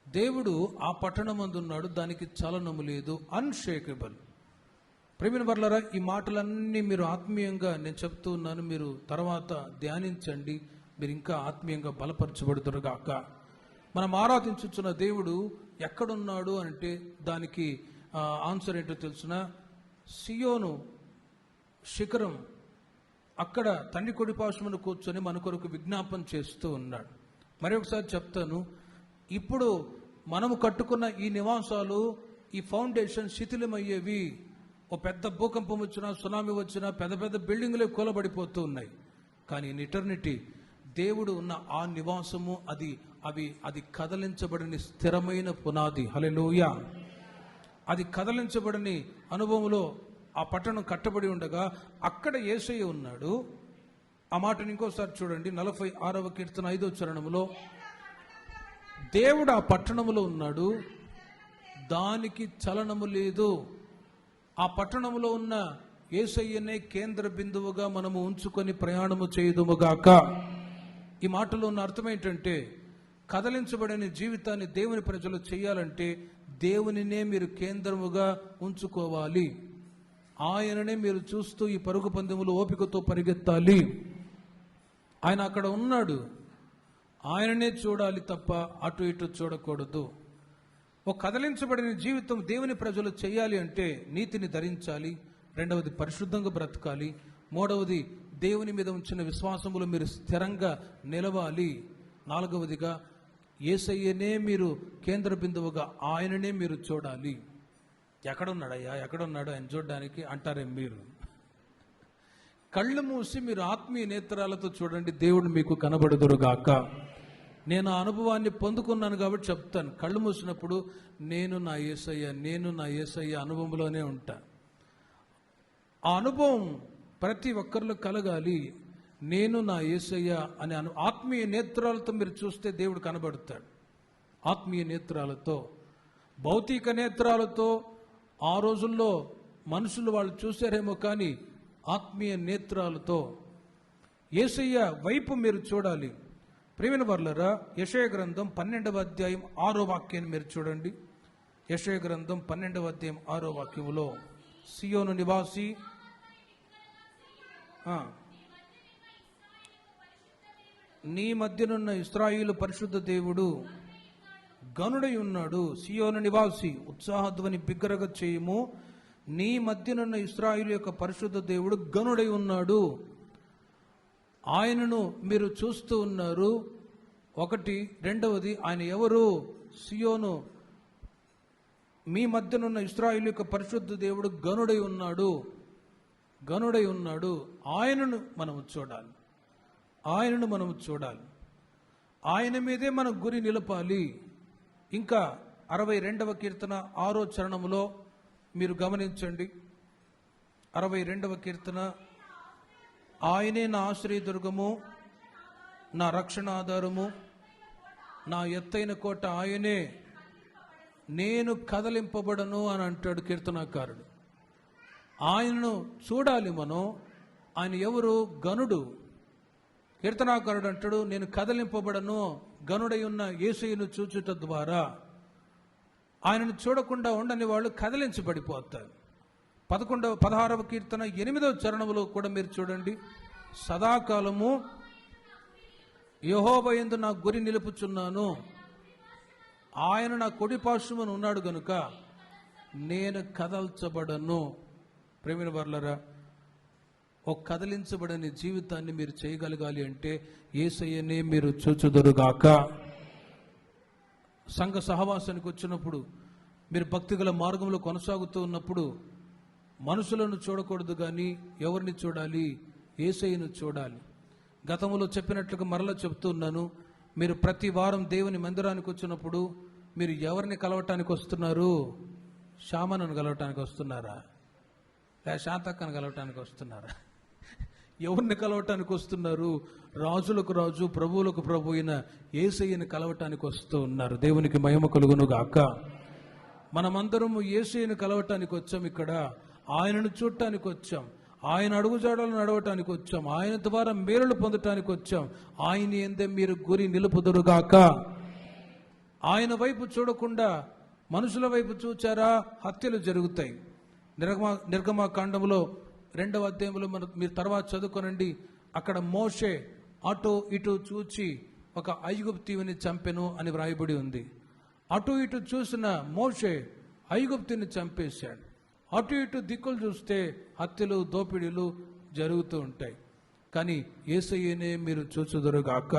దేవుడు ఆ పట్టణమందున్నాడు, దానికి చలనము లేదు. అన్షేకబుల్. ప్రేమిన వర్లారా, ఈ మాటలన్నీ మీరు ఆత్మీయంగా నేను చెప్తూ ఉన్నాను, మీరు తర్వాత ధ్యానించండి, మీరు ఇంకా ఆత్మీయంగా బలపరచబడుతురుగాక. మనం ఆరాధించుచున్న దేవుడు ఎక్కడున్నాడు అంటే దానికి ఆన్సర్ ఏంటో తెలుసిన, సియోను శిఖరం, అక్కడ తండ్రి కుడి పార్శ్వమున కూర్చొని మన కొరకు విజ్ఞాపన చేస్తూ ఉన్నాడు. మరి ఒకసారి చెప్తాను, ఇప్పుడు మనము కట్టుకున్న ఈ నివాసాలు, ఈ ఫౌండేషన్ శిథిలమయ్యేవి. ఓ పెద్ద భూకంపం వచ్చినా, సునామీ వచ్చినా, పెద్ద పెద్ద బిల్డింగులే కూలబడిపోతూ ఉన్నాయి. కానీ ఇన్ ఇటర్నిటీ దేవుడు ఉన్న ఆ నివాసము అది కదలించబడని స్థిరమైన పునాది. హల్లెలూయా. అది కదలించబడని అనుభవంలో ఆ పట్టణం కట్టబడి ఉండగా అక్కడ యేసయ్య ఉన్నాడు. ఆ మాటను ఇంకోసారి చూడండి. 46వ కీర్తన 5వ చరణంలో, దేవుడు ఆ పట్టణములో ఉన్నాడు, దానికి చలనము లేదు. ఆ పట్టణములో ఉన్న యేసయ్యనే కేంద్ర బిందువుగా మనము ఉంచుకొని ప్రయాణము చేయుదుముగాక. ఈ మాటలో ఉన్న అర్థం ఏంటంటే, కదలించబడిన జీవితాన్ని దేవుని ప్రజలు చేయాలంటే దేవునినే మీరు కేంద్రముగా ఉంచుకోవాలి. ఆయననే మీరు చూస్తూ ఈ పరుగు పందెములు ఓపికతో పరిగెత్తాలి. ఆయన అక్కడ ఉన్నాడు, ఆయననే చూడాలి తప్ప అటు ఇటు చూడకూడదు. ఒక కదలించబడిన జీవితం దేవుని ప్రజలు చేయాలి అంటే నీతిని ధరించాలి. రెండవది పరిశుద్ధంగా బ్రతకాలి. మూడవది దేవుని మీద ఉంచిన విశ్వాసములు మీరు స్థిరంగా నిలవాలి. నాలుగవదిగా యేసయ్యనే మీరు కేంద్ర బిందువుగా ఆయననే మీరు చూడాలి. ఎక్కడున్నాడయ్యా, ఎక్కడున్నాడు ఆయన చూడడానికి అంటారే మీరు. కళ్ళు మూసి మీరు ఆత్మీయ నేత్రాలతో చూడండి, దేవుడు మీకు కనబడుదురుగాక. నేను ఆ అనుభవాన్ని పొందుకున్నాను కాబట్టి చెప్తాను. కళ్ళు మూసినప్పుడు నేను నా యేసయ్య అనుభవంలోనే ఉంటా. ఆ అనుభవం ప్రతి ఒక్కరిలో కలగాలి. నేను నా యేసయ్య అనే ఆత్మీయ నేత్రాలతో మీరు చూస్తే దేవుడు కనబడతాడు. ఆత్మీయ నేత్రాలతో, భౌతిక నేత్రాలతో ఆ రోజుల్లో మనుషులు వాళ్ళు చూశారేమో, కానీ ఆత్మీయ నేత్రాలతో యేసయ్య వైపు మీరు చూడాలి. ప్రియమైన వారలారా, యెషయా గ్రంథం 12వ అధ్యాయం 6వ వాక్యాన్ని మీరు చూడండి. యెషయా గ్రంథం 12వ అధ్యాయం 6వ వాక్యములో, సియోను నివాసి, నీ మధ్యనున్న ఇశ్రాయేలు పరిశుద్ధ దేవుడు గనుడై ఉన్నాడు. సియోను నివాసి, ఉత్సాహధ్వని బిగ్గరగా చేయము. నీ మధ్యనున్న ఇశ్రాయేలు యొక్క పరిశుద్ధ దేవుడు గనుడై ఉన్నాడు. ఆయనను మీరు చూస్తూ ఉన్నారు. ఒకటి. రెండవది, ఆయన ఎవరు? సియోను, మీ మధ్యనున్న ఇశ్రాయేలు యొక్క పరిశుద్ధ దేవుడు గనుడై ఉన్నాడు. గనుడై ఉన్నాడు. ఆయనను మనము చూడాలి. ఆయనను మనము చూడాలి. ఆయన మీదే మన గురి నిలపాలి. ఇంకా 62వ కీర్తన 6వ చరణంలో మీరు గమనించండి. 62వ కీర్తన, ఆయనే నా ఆశ్రయదుర్గము, నా రక్షణ ఆధారము, నా ఎత్తైన కోట ఆయనే, నేను కదలింపబడను అని అంటాడు కీర్తనాకారుడు. ఆయనను చూడాలి మనం. ఆయన ఎవరు? గనుడు. కీర్తనాకారుడు అంటాడు, నేను కదలింపబడను. గనుడై ఉన్న యేసయ్యను చూచుట ద్వారా ఆయనను చూడకుండా ఉండని వాళ్ళు కదిలించబడిపోతారు. 16వ కీర్తన 8వ చరణంలో కూడా మీరు చూడండి. సదాకాలము యెహోవా యందు నా గురి నిలుపుచున్నాను, ఆయన నా కుడి పార్శ్వమున ఉన్నాడు గనుక నేను కదల్చబడను. ప్రేమైన వారలారా, ఒక కదిలించబడని జీవితాన్ని మీరు చేయగలగాలి అంటే యేసయ్యనే మీరు చూచుదురుగాక. సంఘ సహవాసానికి వచ్చినప్పుడు, మీరు భక్తిగల మార్గంలో కొనసాగుతూ ఉన్నప్పుడు మనుషులను చూడకూడదు, కానీ ఎవరిని చూడాలి? యేసయ్యను చూడాలి. గతంలో చెప్పినట్లుగా మరలా చెప్తున్నాను, మీరు ప్రతి వారం దేవుని మందిరానికి వచ్చినప్పుడు మీరు ఎవరిని కలవటానికి వస్తున్నారు? శామనను కలవటానికి వస్తున్నారా? లేదా శాంతక్కను కలవటానికి వస్తున్నారా? ఎవరిని కలవటానికి వస్తున్నారు? రాజులకు రాజు, ప్రభువులకు ప్రభు అయిన యేసయ్యను కలవటానికి వస్తూ ఉన్నారు. దేవునికి మహిమ కలుగును గాక. మనమందరము యేసయ్యను కలవటానికి వచ్చాం. ఇక్కడ ఆయనను చూడటానికి వచ్చాం. ఆయన అడుగుజాడలు నడవటానికి వచ్చాం. ఆయన ద్వారా మేలులు పొందటానికి వచ్చాం. ఆయన యందే మీరు గురి నిలుపుదురుగాక. ఆయన వైపు చూడకుండా మనుషుల వైపు చూచారా, హత్యలు జరుగుతాయి. నిర్గమాకాండంలో 2వ అధ్యాయంలో మీరు తర్వాత చదువుకోనండి. అక్కడ మోషే అటు ఇటు చూచి ఒక ఐగుప్తీయుని చంపెను అని వ్రాయబడి ఉంది. అటు ఇటు చూసిన మోషే ఐగుప్తుని చంపేశాడు. అటు ఇటు దిక్కులు చూస్తే హత్యలు, దోపిడీలు జరుగుతూ ఉంటాయి. కానీ యేసయ్యనే మీరు చూచుదురుగాక.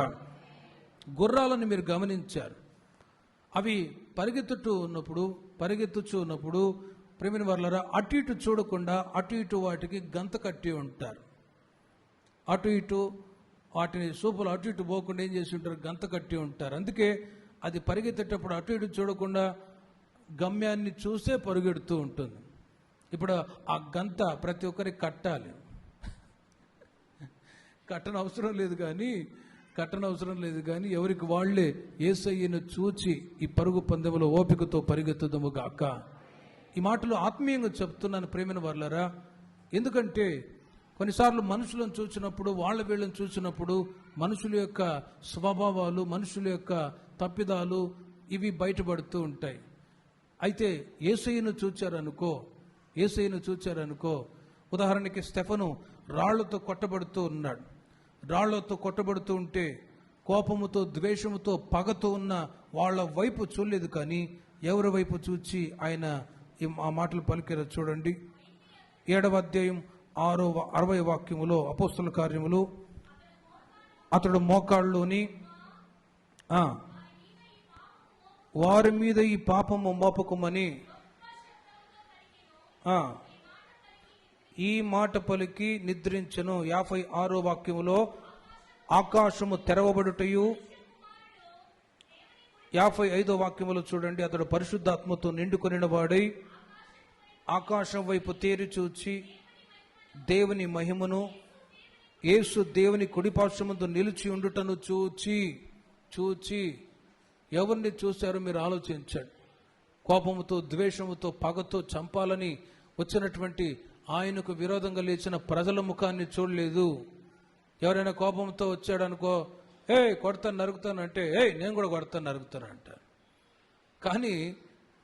గుర్రాలను మీరు గమనించారు. అవి పరిగెత్తుచూ ఉన్నప్పుడు ప్రేమిన వాళ్ళరా అటు ఇటు చూడకుండా అటు ఇటు వాటికి గంత కట్టి ఉంటారు. అటు ఇటు వాటిని సూపులు అటు ఇటు పోకుండా ఏం చేసి ఉంటారు, గంత కట్టి ఉంటారు. అందుకే అది పరిగెత్తేటప్పుడు అటు ఇటు చూడకుండా గమ్యాన్ని చూసే పరుగెడుతూ ఉంటుంది. ఇప్పుడు ఆ గంత ప్రతి ఒక్కరికి కట్టాలి, కట్టనవసరం లేదు కానీ ఎవరికి వాళ్ళే యేసయ్యను చూచి ఈ పరుగు పందెంలో ఓపికతో పరిగెత్తుదము గాక. ఈ మాటలు ఆత్మీయంగా చెప్తున్నాను ప్రేమిన వాళ్ళరా. ఎందుకంటే కొన్నిసార్లు మనుషులను చూసినప్పుడు, వాళ్ళ వీళ్ళని చూసినప్పుడు మనుషుల యొక్క స్వభావాలు, మనుషుల యొక్క తప్పిదాలు ఇవి బయటపడుతూ ఉంటాయి. అయితే యేసయ్యను చూచారనుకో, ఉదాహరణకి స్టెఫను రాళ్లతో కొట్టబడుతూ ఉన్నాడు. రాళ్లతో కొట్టబడుతూ ఉంటే కోపముతో, ద్వేషముతో, పగతో ఉన్న వాళ్ళ వైపు చూడలేదు, కానీ ఎవరి వైపు చూచి ఆయన ఆ మాటలు పలికారో చూడండి. 7వ అధ్యాయం 60వ వాక్యములో, అపోస్తల కార్యములు, అతడు మోకాళ్ళలోని వారి మీద ఈ పాపము మోపకమని ఈ మాట పలికి నిద్రించెను. 56వ వాక్యములో ఆకాశము తెరవబడుటయు, 55వ వాక్యములో చూడండి, అతడు పరిశుద్ధాత్మతో నిండుకొనిన వాడై ఆకాశం వైపు తేరి చూచి దేవుని మహిమను, యేసు దేవుని కుడిపార్శ్వమందు నిలిచి ఉండుటను చూచి ఎవరిని చూశారో మీరు ఆలోచించండి. కోపముతో, ద్వేషముతో, పగతో చంపాలని వచ్చినటువంటి ఆయనకు విరోధంగా లేచిన ప్రజల ముఖాన్ని చూడలేదు. ఎవరైనా కోపంతో వచ్చాడు అనుకో, కొడతాను నరుగుతాను అంటే, నేను కూడా కొడతాను నరుగుతాను అంటారు. కానీ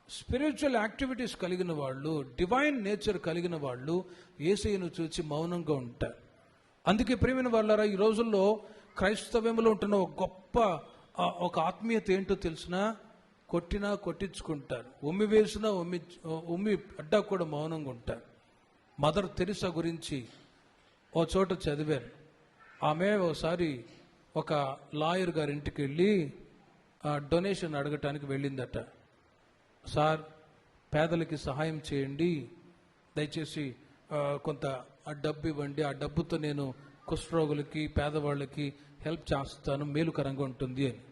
స్పిరిచువల్ యాక్టివిటీస్ కలిగిన వాళ్ళు, డివైన్ నేచర్ కలిగిన వాళ్ళు యేసయ్యను చూచి మౌనంగా ఉంటారు. అందుకే ప్రియమైన వాళ్ళారా, ఈ రోజుల్లో క్రైస్తవ్యంలో ఉంటున్న ఒక గొప్ప ఒక ఆత్మీయత ఏంటో తెలిసినా, కొట్టినా కొట్టించుకుంటారు, ఉమ్మి వేసినా ఉమ్మి అడ్డా కూడా మౌనంగా ఉంటారు. మదర్ తెరిసా గురించి ఓ చోట చదివాను. ఆమె ఒకసారి ఒక లాయర్ గారి ఇంటికి వెళ్ళి డొనేషన్ అడగటానికి వెళ్ళిందట. సార్, పేదలకి సహాయం చేయండి, దయచేసి కొంత డబ్బు ఇవ్వండి, ఆ డబ్బుతో నేను కుష్ఠరోగులకి, పేదవాళ్ళకి హెల్ప్ చేస్తాను, మేలుకరంగా ఉంటుంది అని.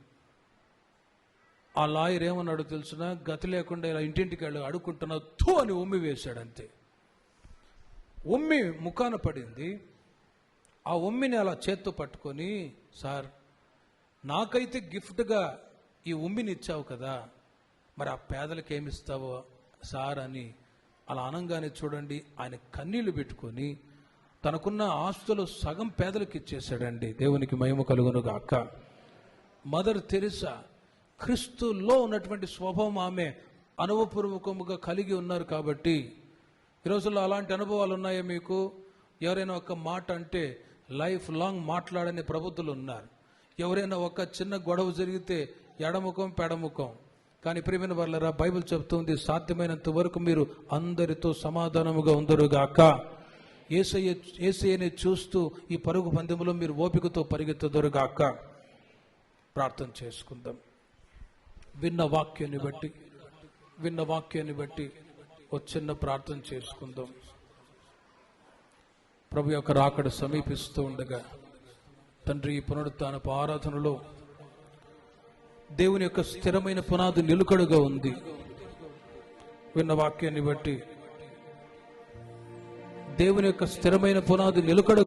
ఆ లాయర్ ఏమన్నాడో తెలుసునా, గతి లేకుండా ఇలా ఇంటింటికి వెళ్ళి అడుక్కుంటున్నా థూ అని ఉమ్మి వేశాడు. అంతే, ఉమ్మి ముఖాన పడింది. ఆ ఉమ్మిని అలా చేత్తో పట్టుకొని, సార్ నాకైతే గిఫ్ట్గా ఈ ఉమ్మిని ఇచ్చావు కదా, మరి ఆ పేదలకు ఏమిస్తావో సార్ అని అలా అనంగానే చూడండి, ఆయన కన్నీళ్లు పెట్టుకొని తనకున్న ఆస్తులు సగం పేదలకు ఇచ్చేశాడండి. దేవునికి మహిమ కలుగును గాక. మదర్ తెరిసా క్రీస్తులో ఉన్నటువంటి స్వభావం ఆమె అనుభవపూర్వకముగా కలిగి ఉన్నారు. కాబట్టి ఈ రోజుల్లో అలాంటి అనుభవాలు ఉన్నాయో మీకు? ఎవరైనా ఒక మాట అంటే లైఫ్ లాంగ్ మాట్లాడని ప్రబుద్ధులు ఉన్నారు. ఎవరైనా ఒక చిన్న గొడవ జరిగితే ఎడముఖం పెడముఖం. కానీ ప్రియమైన వాళ్ళరా, బైబిల్ చెప్తుంది, సాధ్యమైనంత వరకు మీరు అందరితో సమాధానముగా ఉందరుగాక. యేసయ్యని చూస్తూ ఈ పరుగు పందెములో మీరు ఓపికతో పరిగెత్తుదరుగాక. ప్రార్థన చేసుకుందాం. విన్న వాక్యాన్ని బట్టి ఒక చిన్న ప్రార్థన చేసుకుందాం. ప్రభు యొక్క రాకడ సమీపిస్తూ ఉండగా తండ్రి, ఈ పునరుత్థానపు ఆరాధనలో దేవుని యొక్క స్థిరమైన పునాది నిలుకడుగా ఉంది. విన్న వాక్యాన్ని బట్టి దేవుని యొక్క స్థిరమైన పునాది నిలుకడ